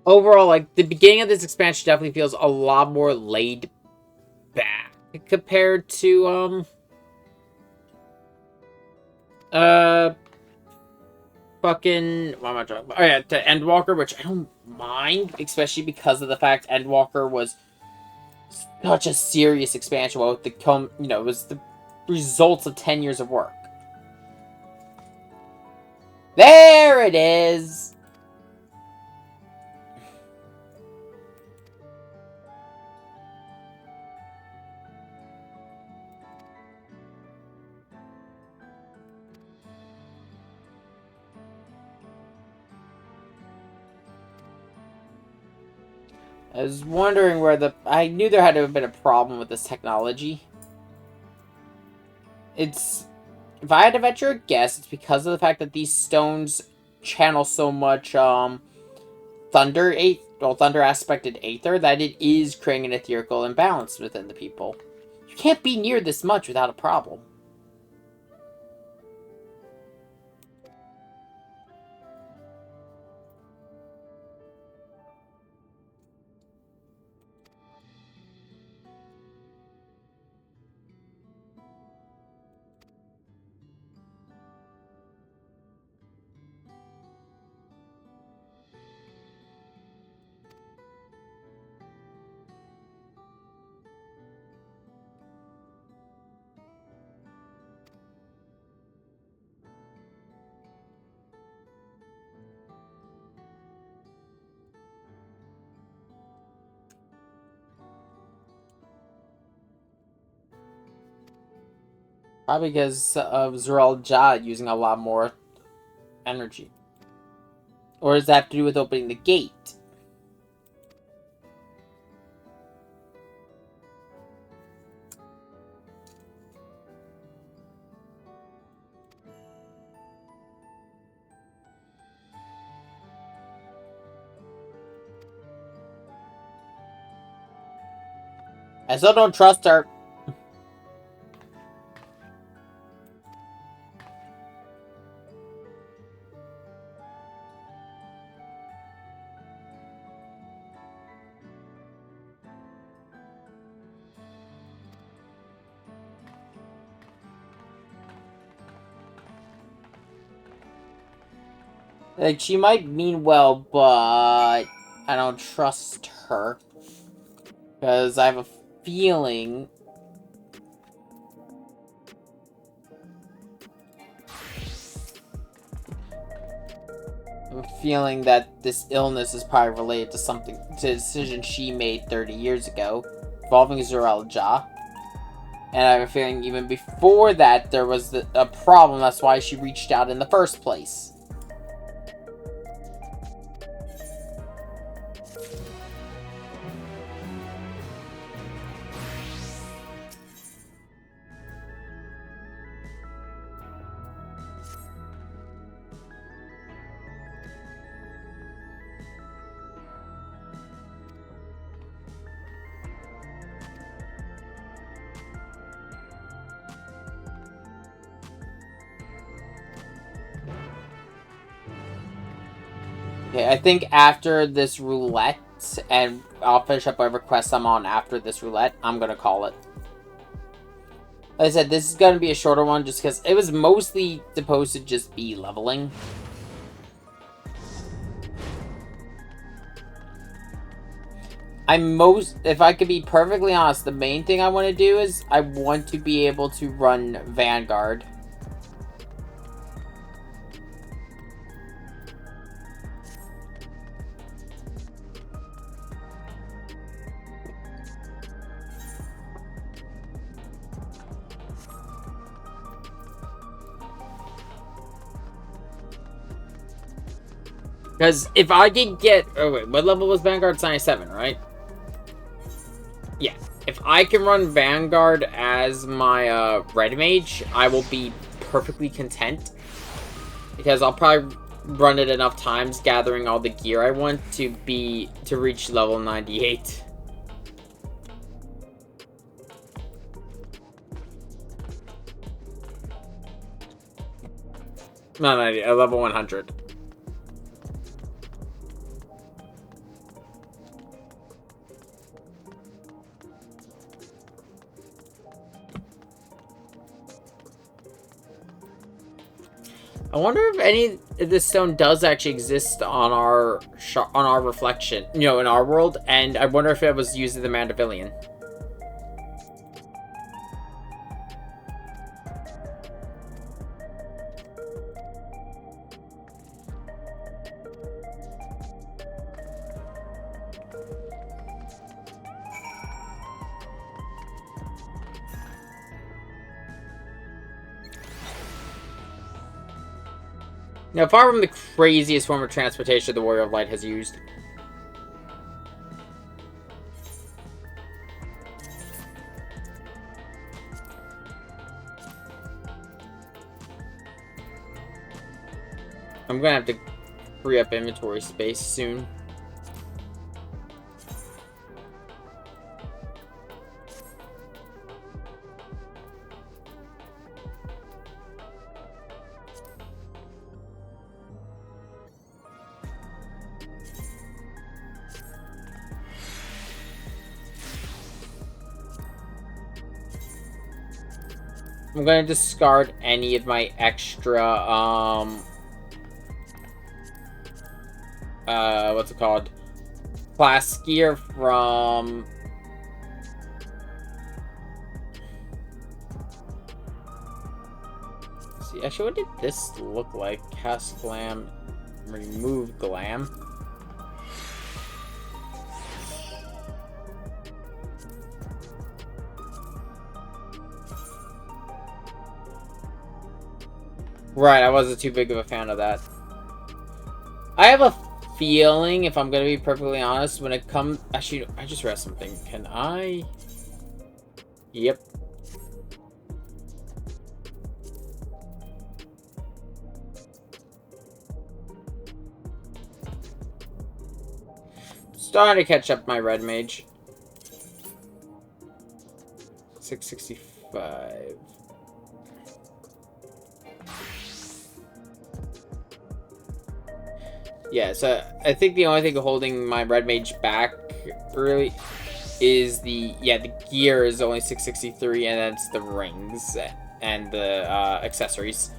Speaker 1: Overall, like, the beginning of this expansion definitely feels a lot more laid back compared to, fucking, what am I talking about? Oh yeah, to Endwalker, which I don't mind, especially because of the fact Endwalker was such a serious expansion. Well, it was the results of 10 years of work. There it is! I was wondering I knew there had to have been a problem with this technology. If I had to venture a guess, it's because of the fact that these stones channel so much, thunder aspected aether, that it is creating an ethereal imbalance within the people. You can't be near this much without a problem. Probably because of Zoral Ja using a lot more energy. Or does that have to do with opening the gate? I still don't trust her. Like, she might mean well, but I don't trust her. Because I have a feeling... that this illness is probably related to a decision she made 30 years ago, involving Zoral Ja. And I have a feeling even before that, there was a problem. That's why she reached out in the first place. Okay, I think after this roulette, and I'll finish up whatever quest I'm on after this roulette, I'm gonna call it. Like I said, this is gonna be a shorter one just because it was mostly supposed to just be leveling. If I could be perfectly honest, the main thing I want to do is I want to be able to run Vanguard. Because if I can get... Oh wait, what level was Vanguard? It's 97, right? Yeah. If I can run Vanguard as my Red Mage, I will be perfectly content. Because I'll probably run it enough times gathering all the gear I want to reach level 98. No, 90, level 100. I wonder if this stone does actually exist on our reflection, in our world, and I wonder if it was used in the Mandavillion. Now, far from the craziest form of transportation the Warrior of Light has used. I'm gonna have to free up inventory space soon. I'm going to discard any of my extra, what's it called? Class gear from... Let's see, actually, what did this look like? Cast Glam, remove Glam. Right, I wasn't too big of a fan of that. I have a feeling, if I'm going to be perfectly honest, when it comes... Actually, I just read something. Can I... Yep. Starting to catch up my Red Mage. 665... Yeah, so I think the only thing holding my Red Mage back really is the gear is only 663, and that's the rings and the accessories.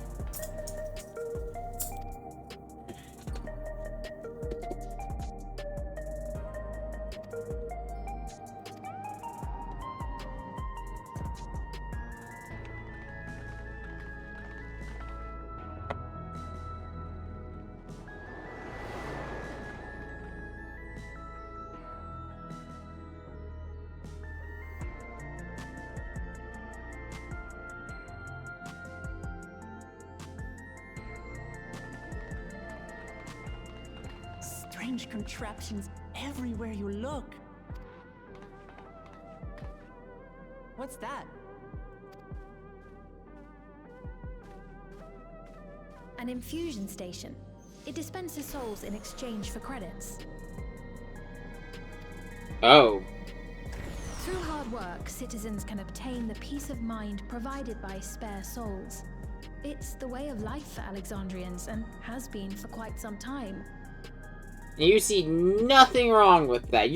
Speaker 5: Strange contraptions everywhere you look. What's that?
Speaker 3: An infusion station. It dispenses souls in exchange for credits.
Speaker 1: Oh.
Speaker 3: Through hard work, citizens can obtain the peace of mind provided by spare souls. It's the way of life for Alexandrians, and has been for quite some time.
Speaker 1: And you see nothing wrong with that.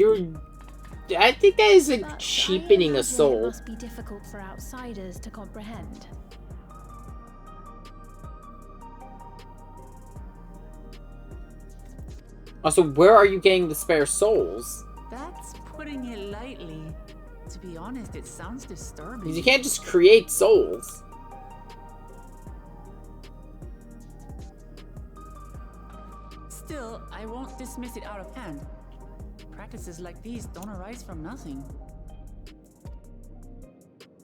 Speaker 1: I think that is
Speaker 3: But
Speaker 1: cheapening
Speaker 3: I
Speaker 1: a
Speaker 3: imagine
Speaker 1: soul.
Speaker 3: It must be difficult for outsiders to comprehend.
Speaker 1: Also, where are you getting the spare souls?
Speaker 5: That's putting it lightly. To be honest, it sounds disturbing.
Speaker 1: Because you can't just create souls.
Speaker 5: Still, I won't dismiss it out of hand. Practices like these don't arise from nothing.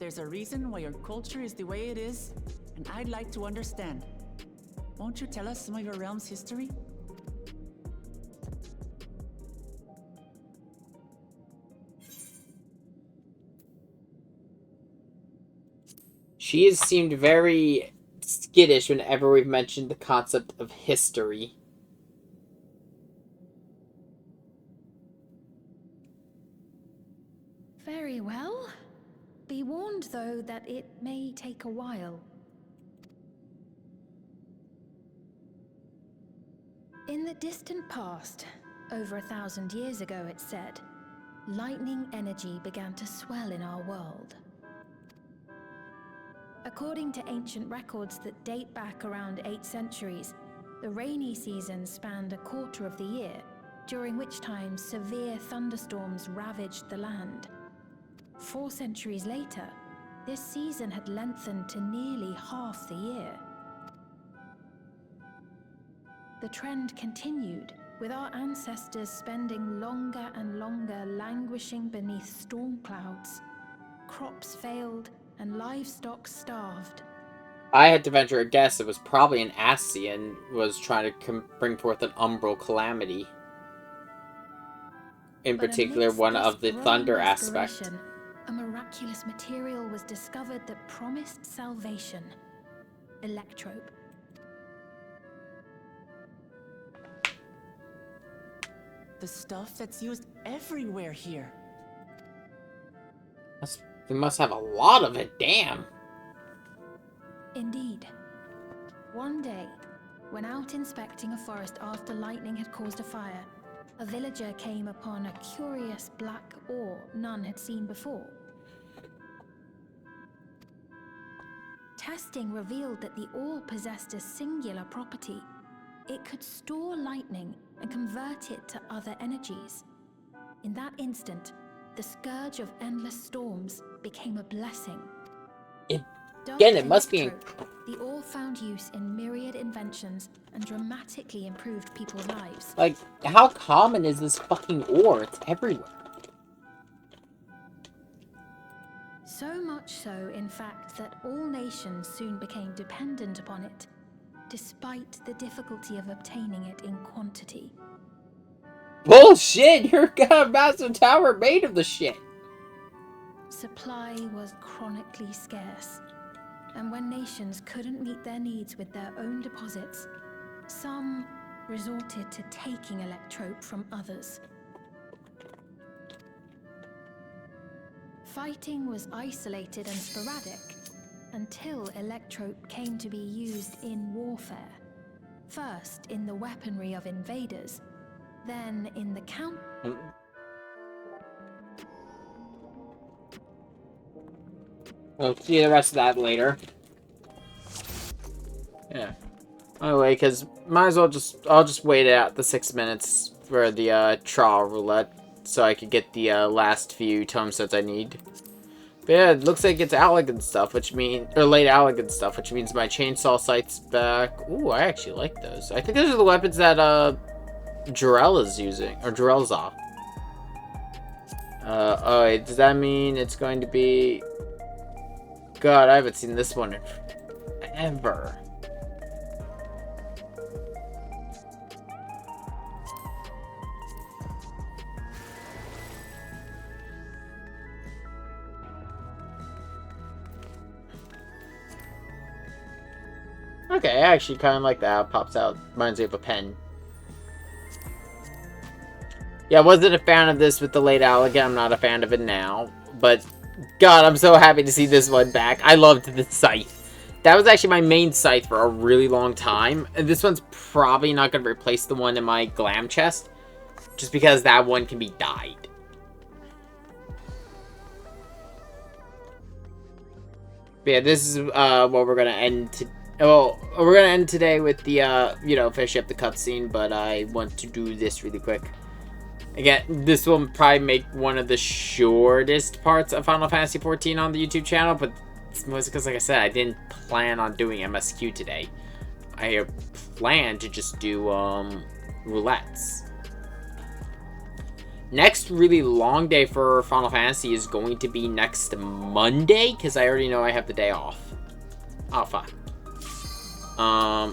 Speaker 5: There's a reason why your culture is the way it is, and I'd like to understand. Won't you tell us some of your realm's history?
Speaker 1: She has seemed very skittish whenever we've mentioned the concept of history.
Speaker 3: Very well. Be warned, though, that it may take a while. In the distant past, over 1,000 years ago it's said, lightning energy began to swell in our world. According to ancient records that date back around 8 centuries, the rainy season spanned a quarter of the year, during which time severe thunderstorms ravaged the land. 4 centuries later, this season had lengthened to nearly half the year. The trend continued, with our ancestors spending longer and longer languishing beneath storm clouds. Crops failed, and livestock starved.
Speaker 1: I had to venture a guess it was probably an Ascian was trying to bring forth an umbral calamity. In
Speaker 3: But
Speaker 1: particular,
Speaker 3: amidst
Speaker 1: one
Speaker 3: this
Speaker 1: of the
Speaker 3: growing
Speaker 1: thunder aspect.
Speaker 3: restoration, a miraculous material was discovered that promised salvation. Electrope.
Speaker 5: The stuff that's used everywhere here.
Speaker 1: They must have a lot of it, damn.
Speaker 3: Indeed. One day, when out inspecting a forest after lightning had caused a fire, a villager came upon a curious black ore none had seen before. Testing revealed that the ore possessed a singular property. It could store lightning and convert it to other energies. In that instant, the scourge of endless storms became a blessing.
Speaker 1: Again, it must be
Speaker 3: Electrope, the ore found use in myriad inventions and dramatically improved people's lives.
Speaker 1: like, how common is this fucking ore? It's everywhere.
Speaker 3: So much so, in fact, that all nations soon became dependent upon it, despite the difficulty of obtaining it in quantity.
Speaker 1: Bullshit! You're got a massive tower made of the shit!
Speaker 3: Supply was chronically scarce, and when nations couldn't meet their needs with their own deposits, some resorted to taking electrope from others. Fighting was isolated and sporadic until electrope came to be used in warfare. First in the weaponry of invaders, then in the
Speaker 1: We'll see the rest of that later. Yeah. Anyway, because might as well I'll just wait out the 6 minutes for the trial roulette so I could get the last few tome sets I need. But yeah, it looks like it's elegant stuff, which means, or late elegant stuff, which means my chainsaw sight's back. Ooh, I actually like those. I think those are the weapons that Jarell is using, or Jarell's off. Oh wait, does that mean it's going to be? God, I haven't seen this one in forever. Okay, I actually kind of like that. It pops out. Reminds me of a pen. Yeah, I wasn't a fan of this with the late Elegant. I'm not a fan of it now. But, God, I'm so happy to see this one back. I loved this scythe. That was actually my main scythe for a really long time. And this one's probably not going to replace the one in my glam chest. Just because that one can be dyed. But yeah, this is what we're gonna end. Well, we're gonna end today with the you know, finish up the cutscene. But I want to do this really quick. Again, this will probably make one of the shortest parts of Final Fantasy XIV on the YouTube channel. But it's mostly because, like I said, I didn't plan on doing MSQ today. I planned to just do roulettes. Next really long day for Final Fantasy is going to be next Monday, because I already know I have the day off. Oh, fuck. I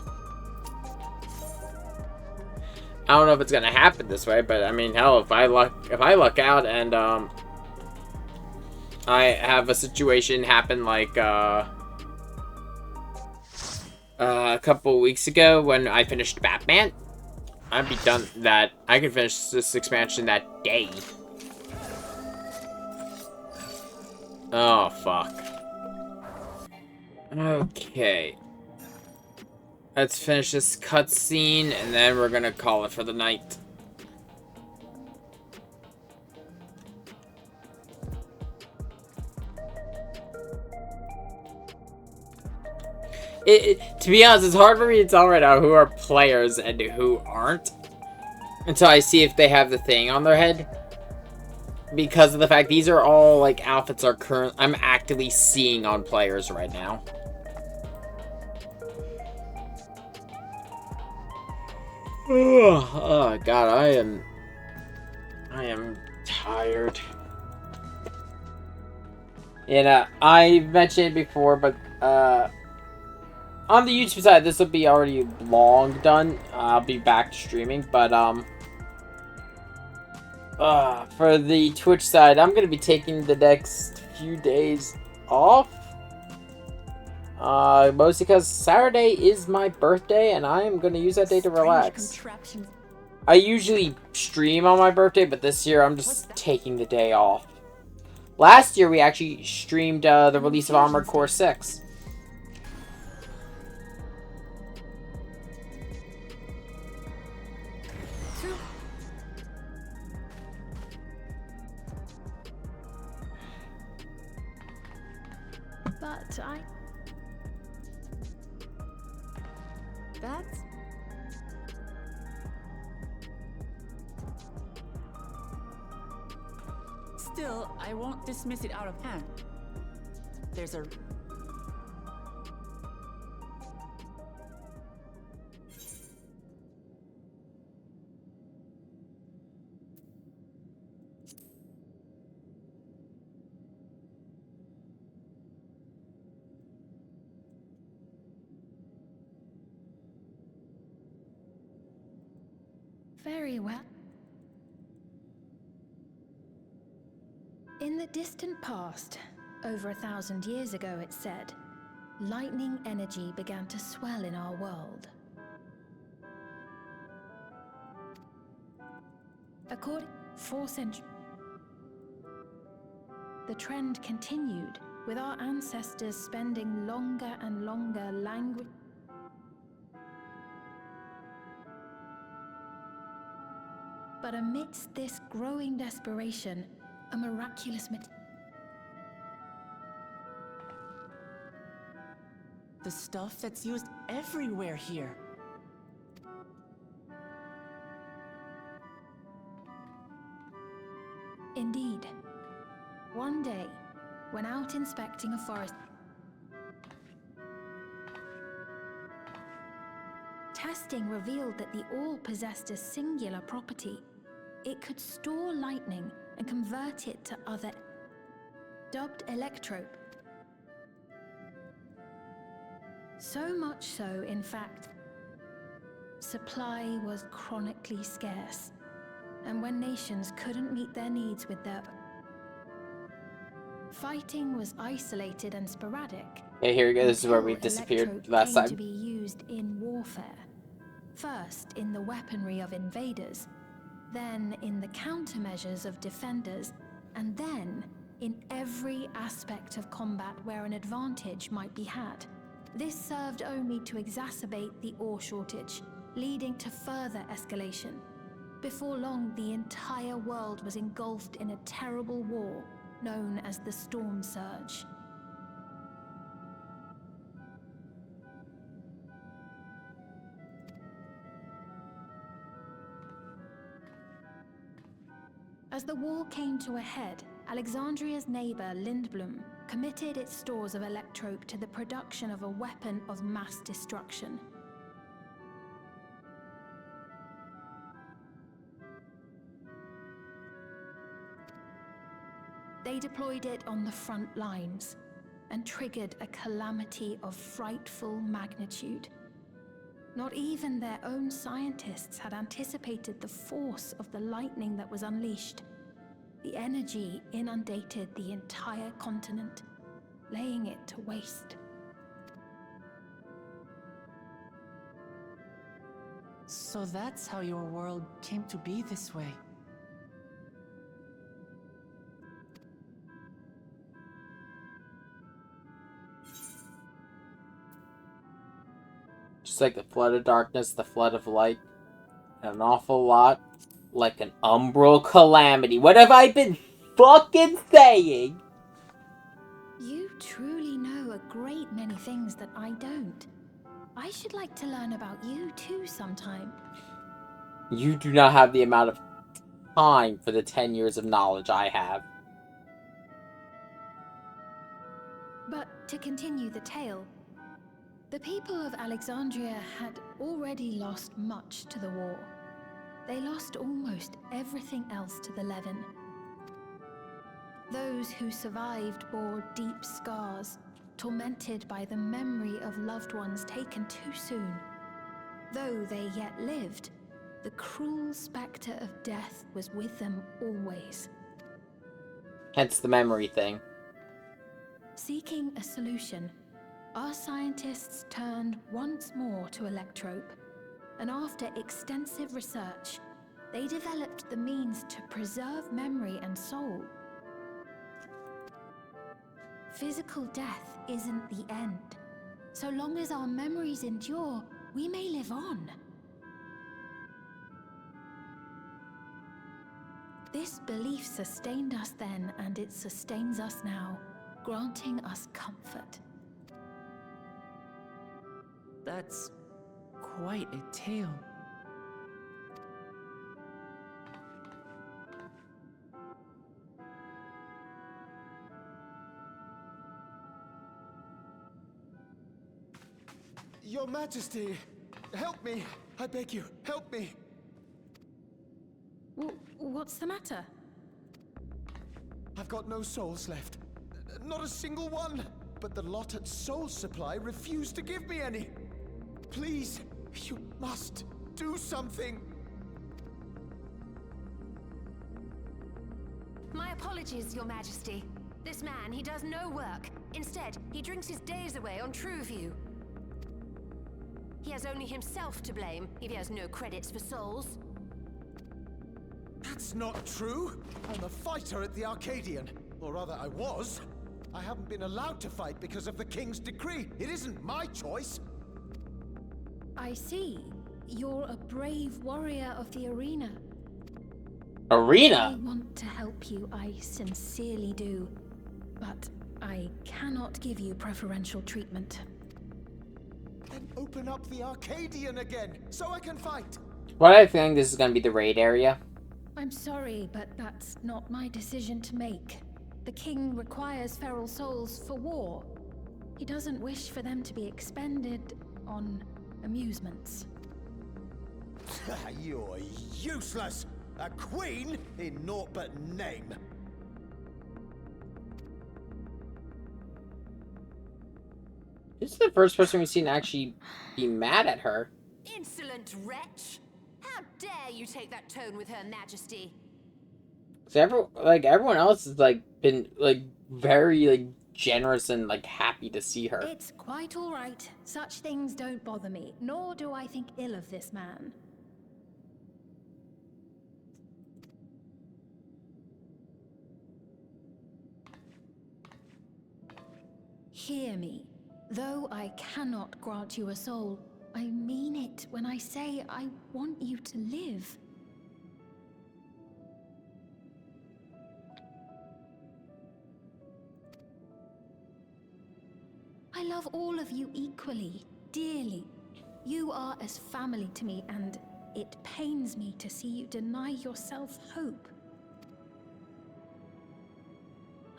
Speaker 1: don't know if it's gonna happen this way, but I mean, hell, if I luck out and I have a situation happen like a couple weeks ago when I finished Batman, I'd be done that. I could finish this expansion that day. Oh, fuck. Okay. Let's finish this cutscene, and then we're gonna call it for the night. To be honest, it's hard for me to tell right now who are players and who aren't until I see if they have the thing on their head. Because of the fact these are all like outfits I'm actively seeing on players right now. Oh god, I am tired. And I mentioned it before, but on the YouTube side, this will be already long done. I'll be back to streaming, but for the Twitch side, I'm gonna be taking the next few days off. Mostly because Saturday is my birthday, and I am gonna use that day to relax. I usually stream on my birthday, but this year I'm just taking the day off. Last year we actually streamed the release of Armored Core 6.
Speaker 3: But That's...
Speaker 5: Still, I won't dismiss it out of hand. There's a...
Speaker 3: Very well. In the distant past, over 1,000 years ago it said, lightning energy began to swell in our world. According to 4 centuries, the trend continued, with our ancestors spending longer and longer language. But amidst this growing desperation, a miraculous
Speaker 5: The stuff that's used everywhere here.
Speaker 3: Indeed. One day, when out inspecting a forest, testing revealed that the ore possessed a singular property. It could store lightning and convert it to other, dubbed electrope. So much so, in fact, supply was chronically scarce, and when nations couldn't meet their needs with their fighting was isolated and sporadic.
Speaker 1: Okay, here we go. This is where we disappeared last time.
Speaker 3: To be used in warfare. First in the weaponry of invaders, then in the countermeasures of defenders, and then in every aspect of combat where an advantage might be had. This served only to exacerbate the ore shortage, leading to further escalation. Before long, the entire world was engulfed in a terrible war known as the Storm Surge. As the war came to a head, Alexandria's neighbor Lindblum committed its stores of electrope to the production of a weapon of mass destruction. They deployed it on the front lines and triggered a calamity of frightful magnitude. Not even their own scientists had anticipated the force of the lightning that was unleashed. The energy inundated the entire continent, laying it to waste.
Speaker 5: So that's how your world came to be this way.
Speaker 1: Just like the flood of darkness, the flood of light, and an awful lot like an umbral calamity. What have I been fucking saying?
Speaker 3: You truly know a great many things that I don't. I should like to learn about you too sometime.
Speaker 1: You do not have the amount of time for the 10 years of knowledge I have.
Speaker 3: But to continue the tale, the people of Alexandria had already lost much to the war. They lost almost everything else to the Levin. Those who survived bore deep scars, tormented by the memory of loved ones taken too soon. Though they yet lived, the cruel specter of death was with them always.
Speaker 1: Hence the memory thing.
Speaker 3: Seeking a solution, our scientists turned once more to electrope, and after extensive research, they developed the means to preserve memory and soul. Physical death isn't the end. So long as our memories endure, we may live on. This belief sustained us then, and it sustains us now, granting us comfort.
Speaker 5: That's quite a tale.
Speaker 7: Your Majesty, help me! I beg you, help me!
Speaker 3: What's the matter?
Speaker 7: I've got no souls left. Not a single one! But the lot at Soul Supply refused to give me any! Please, you must do something!
Speaker 8: My apologies, Your Majesty. This man, he does no work. Instead, he drinks his days away on Trueview. He has only himself to blame if he has no credits for souls.
Speaker 7: That's not true! I'm a fighter at the Arcadian. Or rather, I was. I haven't been allowed to fight because of the King's decree. It isn't my choice.
Speaker 3: I see. You're a brave warrior of the arena.
Speaker 1: Arena?
Speaker 3: I want to help you, I sincerely do. But I cannot give you preferential treatment.
Speaker 7: Then open up the Arcadian again, so I can fight!
Speaker 1: What I think this is going to be the raid area.
Speaker 3: I'm sorry, but that's not my decision to make. The king requires feral souls for war. He doesn't wish for them to be expended on amusements.
Speaker 7: You're useless! A queen in naught but name!
Speaker 1: This is the first person we've seen actually be mad at her.
Speaker 8: Insolent wretch! How dare you take that tone with Her Majesty?
Speaker 1: So everyone else has been very generous and happy to see her.
Speaker 3: It's quite all right. Such things don't bother me, nor do I think ill of this man. Hear me. Though I cannot grant you a soul, I mean it when I say I want you to live. I love all of you equally, dearly. You are as family to me, and it pains me to see you deny yourself hope.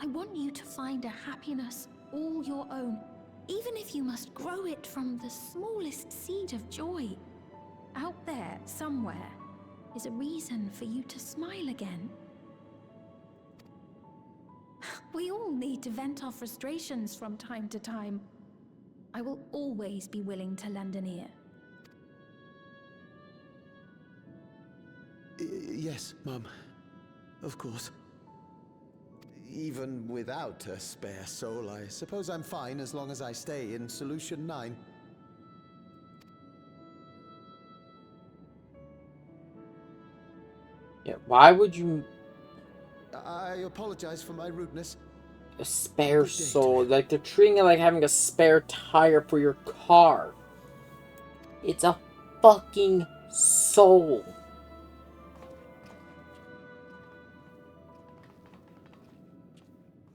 Speaker 3: I want you to find a happiness all your own, even if you must grow it from the smallest seed of joy. Out there, somewhere, is a reason for you to smile again. We all need to vent our frustrations from time to time. I will always be willing to lend an ear.
Speaker 7: Yes, Mum. Of course. Even without a spare soul, I suppose I'm fine as long as I stay in Solution 9.
Speaker 1: Yeah, why would you...
Speaker 7: I apologize for my rudeness.
Speaker 1: A spare
Speaker 7: Good day to
Speaker 1: soul.
Speaker 7: you.
Speaker 1: Like, they're treating it like having a spare tire for your car. It's a fucking soul.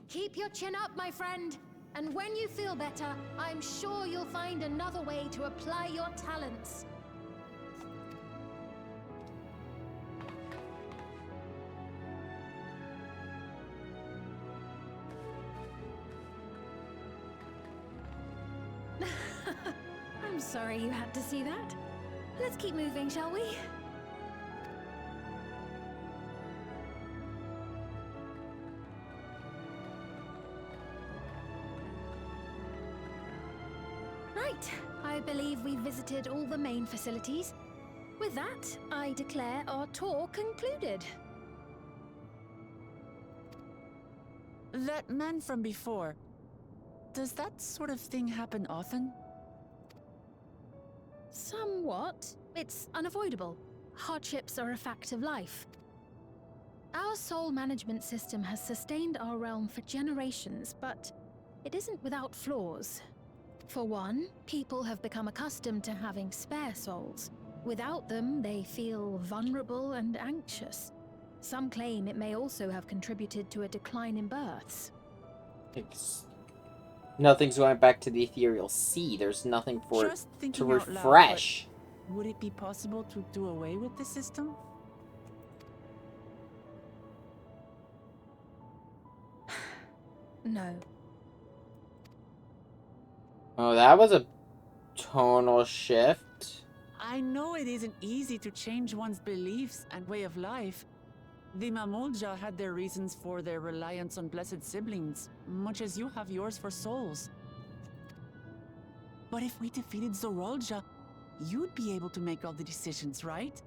Speaker 3: Keep your chin up, my friend. And when you feel better, I'm sure you'll find another way to apply your talents. I'm sorry you had to see that. Let's keep moving, shall we? Right, I believe we've visited all the main facilities. With that, I declare our tour concluded.
Speaker 5: That man from before, does that sort of thing happen often?
Speaker 3: Somewhat. It's unavoidable. Hardships are a fact of life. Our soul management system has sustained our realm for generations, but it isn't without flaws. For one, people have become accustomed to having spare souls. Without them, they feel vulnerable and anxious. Some claim it may also have contributed to a decline in births.
Speaker 1: Nothing's going back to the ethereal sea. There's nothing for
Speaker 5: Just
Speaker 1: it
Speaker 5: thinking
Speaker 1: to
Speaker 5: out loud,
Speaker 1: refresh.
Speaker 5: but would it be possible to do away with the system?
Speaker 3: No.
Speaker 1: Oh, that was a tonal shift.
Speaker 5: I know it isn't easy to change one's beliefs and way of life. The Mamolja had their reasons for their reliance on blessed siblings, much as you have yours for souls. But if we defeated Zorolja, you'd be able to make all the decisions, right?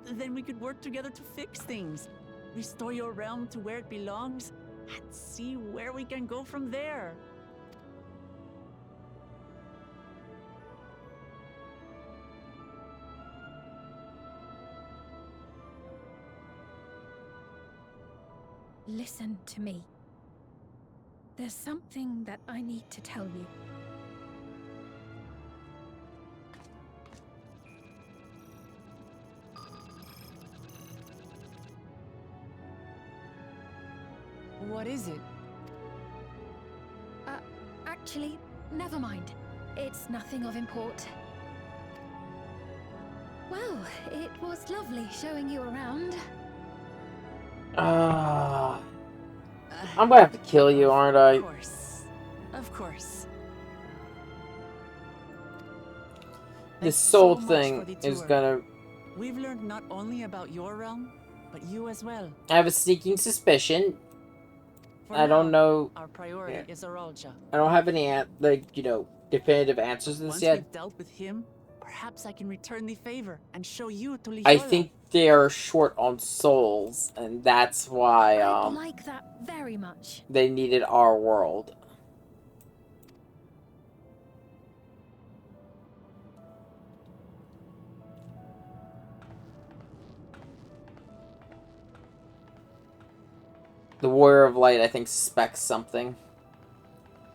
Speaker 5: Then we could work together to fix things, restore your realm to where it belongs, and see where we can go from there.
Speaker 3: Listen to me. There's something that I need to tell you.
Speaker 5: What is it?
Speaker 3: Actually, never mind. It's nothing of import. Well, it was lovely showing you around.
Speaker 1: I'm gonna have to kill you, aren't I?
Speaker 5: Of course. Of course.
Speaker 1: This
Speaker 5: Thanks
Speaker 1: soul
Speaker 5: so much
Speaker 1: thing
Speaker 5: for the
Speaker 1: is
Speaker 5: tour.
Speaker 1: gonna...
Speaker 5: We've learned not only about your realm, but you as well.
Speaker 1: I have a sneaking suspicion.
Speaker 5: For
Speaker 1: I don't
Speaker 5: now,
Speaker 1: know...
Speaker 5: Our priority is Zorolja.
Speaker 1: I don't have any, definitive answers to this
Speaker 5: Once
Speaker 1: yet.
Speaker 5: we've dealt with him, perhaps I can return the favor and show you to Lijola.
Speaker 1: I think they are short on souls, and that's why,
Speaker 3: I'd like that very much.
Speaker 1: they needed our world. The Warrior of Light, I think, suspects something.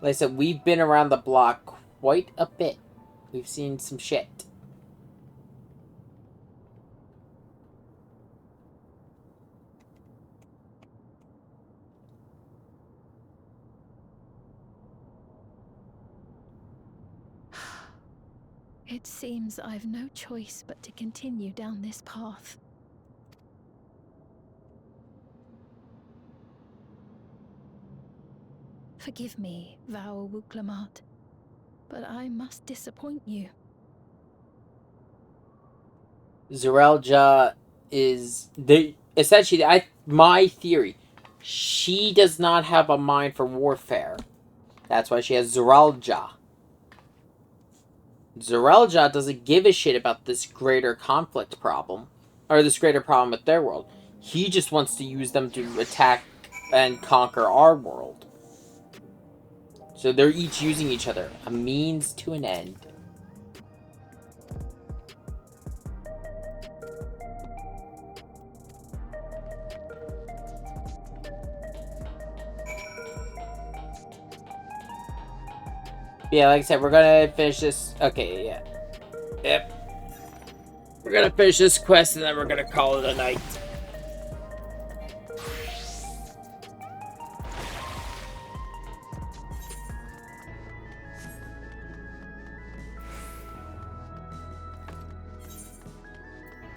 Speaker 1: Like I said, we've been around the block quite a bit. We've seen some shit.
Speaker 3: It seems I've no choice but to continue down this path. Forgive me, Vau Wuklamat, but I must disappoint you.
Speaker 1: Zerelja is essentially my theory. She does not have a mind for warfare. That's why she has Zerelja. Zerelja doesn't give a shit about this greater conflict problem, or this greater problem with their world. He just wants to use them to attack and conquer our world. So they're each using each other, a means to an end. Yeah, like I said, we're gonna finish this. Okay, yeah. Yep. We're gonna finish this quest and then we're gonna call it a night.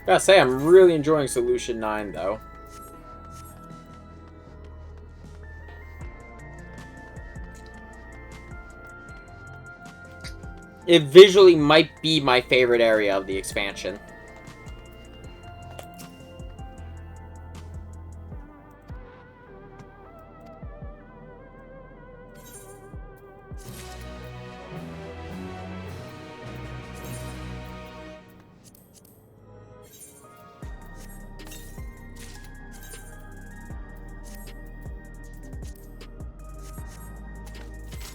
Speaker 1: Gotta say, I'm really enjoying Solution 9, though. It visually might be my favorite area of the expansion.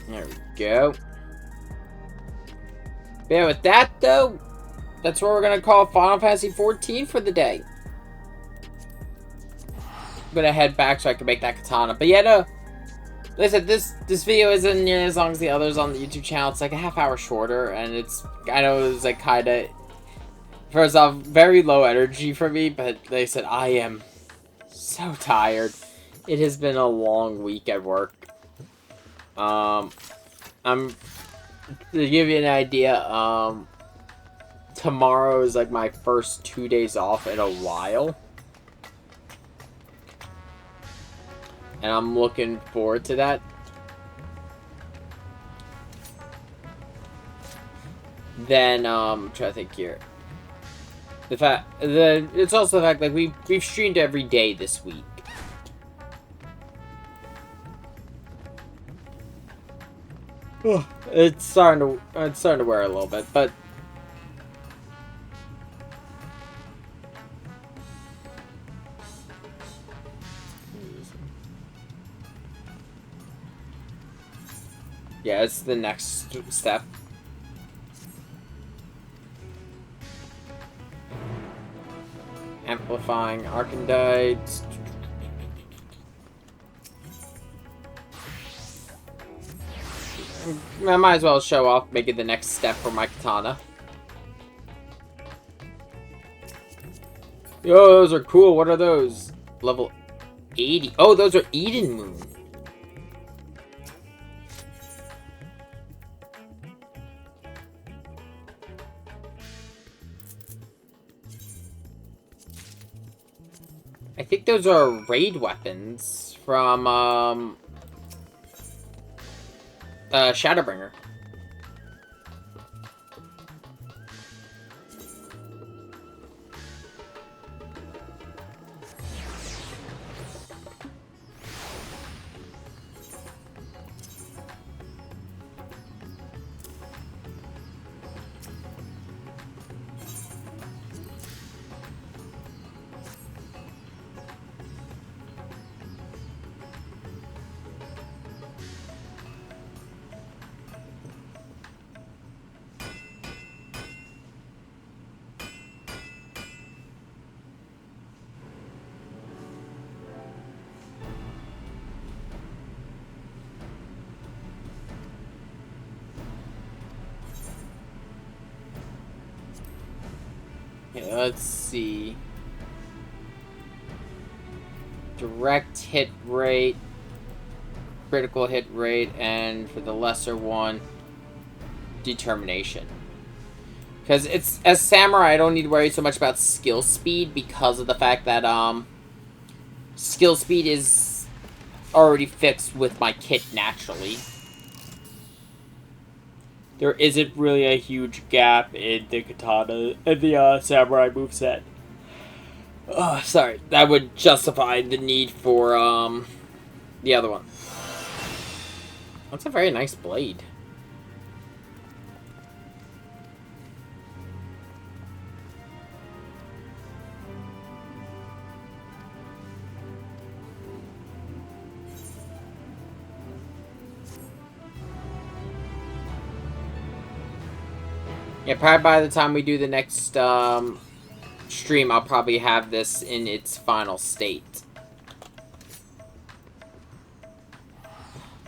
Speaker 1: There we go. Yeah, with that, though, that's what we're going to call Final Fantasy XIV for the day. I'm going to head back so I can make that katana. But yeah, no. Listen, this video isn't nearly as long as the others on the YouTube channel. It's like a half hour shorter, and I know it was like kind of, first off, very low energy for me, but like I said, I am so tired. It has been a long week at work. To give you an idea, tomorrow is like my first 2 days off in a while. And I'm looking forward to that. Then, I'm trying to think here. It's also the fact that we've streamed every day this week. It's starting to wear a little bit, but yeah, it's the next step. Amplifying Arcandites. I might as well show off making the next step for my katana. Yo, those are cool. What are those? Level 80. Oh, those are Eden Moon. I think those are raid weapons from, Shadowbringer. Let's see. Direct hit rate, critical hit rate, and for the lesser one, determination. Because it's, as samurai, I don't need to worry so much about skill speed because of the fact that, skill speed is already fixed with my kit naturally. There isn't really a huge gap in the katana, in the, samurai moveset. Oh, sorry. That would justify the need for, the other one. That's a very nice blade. Yeah, probably by the time we do the next, stream, I'll probably have this in its final state.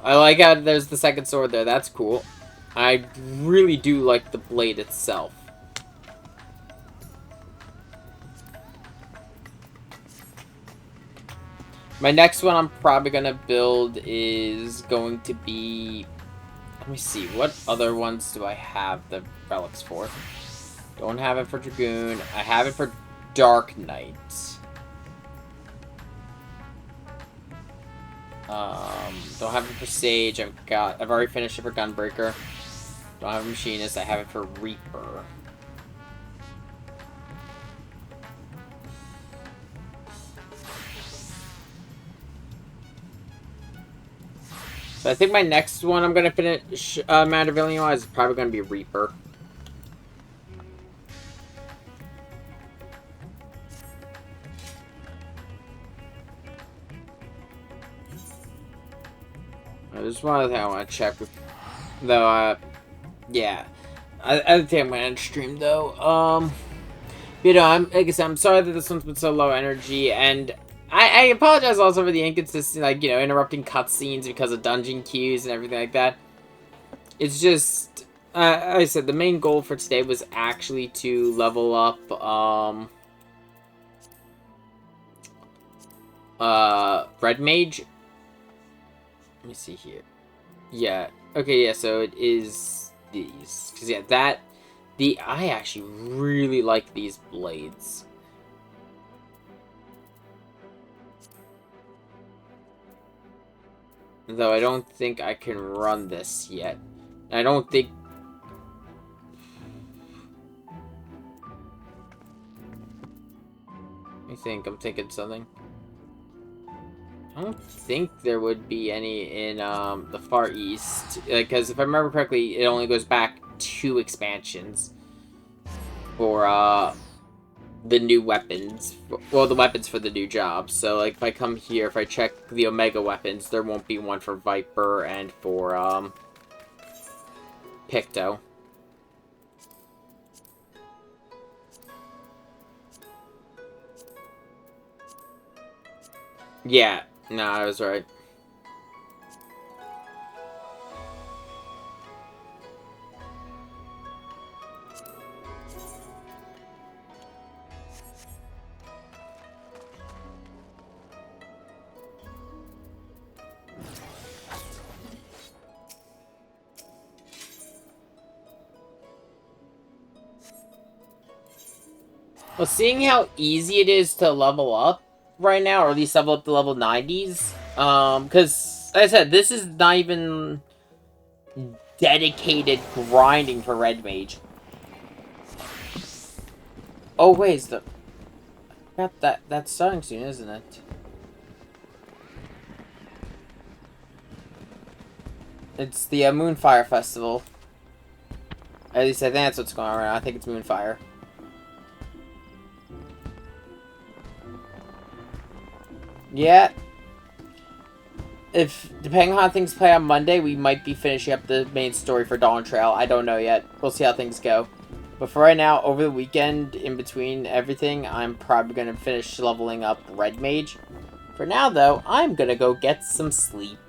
Speaker 1: I like how there's the second sword there. That's cool. I really do like the blade itself. My next one I'm probably going to build is going to be... Let me see. What other ones do I have the relics for? Don't have it for Dragoon. I have it for Dark Knight. Don't have it for Sage. I've already finished it for Gunbreaker. Don't have a Machinist. I have it for Reaper. So I think my next one I'm gonna finish Mandervillian is probably gonna be Reaper. There's one other thing I want to check with, though. Yeah, I think I'm gonna end stream though. You know, like I said, I'm sorry that this one's been so low energy, and I apologize also for the inconsistency, like, you know, interrupting cutscenes because of dungeon queues and everything like that. It's just, like I said, the main goal for today was actually to level up, Red Mage. Let me see here. Yeah. Okay, yeah, so it is these. Because, yeah, I actually really like these blades. Though I don't think I can run this yet. I don't think... I'm thinking something. I don't think there would be any in the Far East, because if I remember correctly, it only goes back 2 expansions for the new weapons. Well, the weapons for the new jobs. So, like, if I come here, if I check the Omega weapons, there won't be one for Viper and for Picto. Yeah. No, I was right. Well, seeing how easy it is to level up right now, or at least level up to level 90s, because, like I said, this is not even dedicated grinding for Red Mage. Oh, wait, that's starting soon, isn't it? It's the Moonfire Festival. At least I think that's what's going on right now. I think it's Moonfire. Yeah. Depending on how things play on Monday, we might be finishing up the main story for Dawntrail. I don't know yet. We'll see how things go. But for right now, over the weekend, in between everything, I'm probably going to finish leveling up Red Mage. For now, though, I'm going to go get some sleep.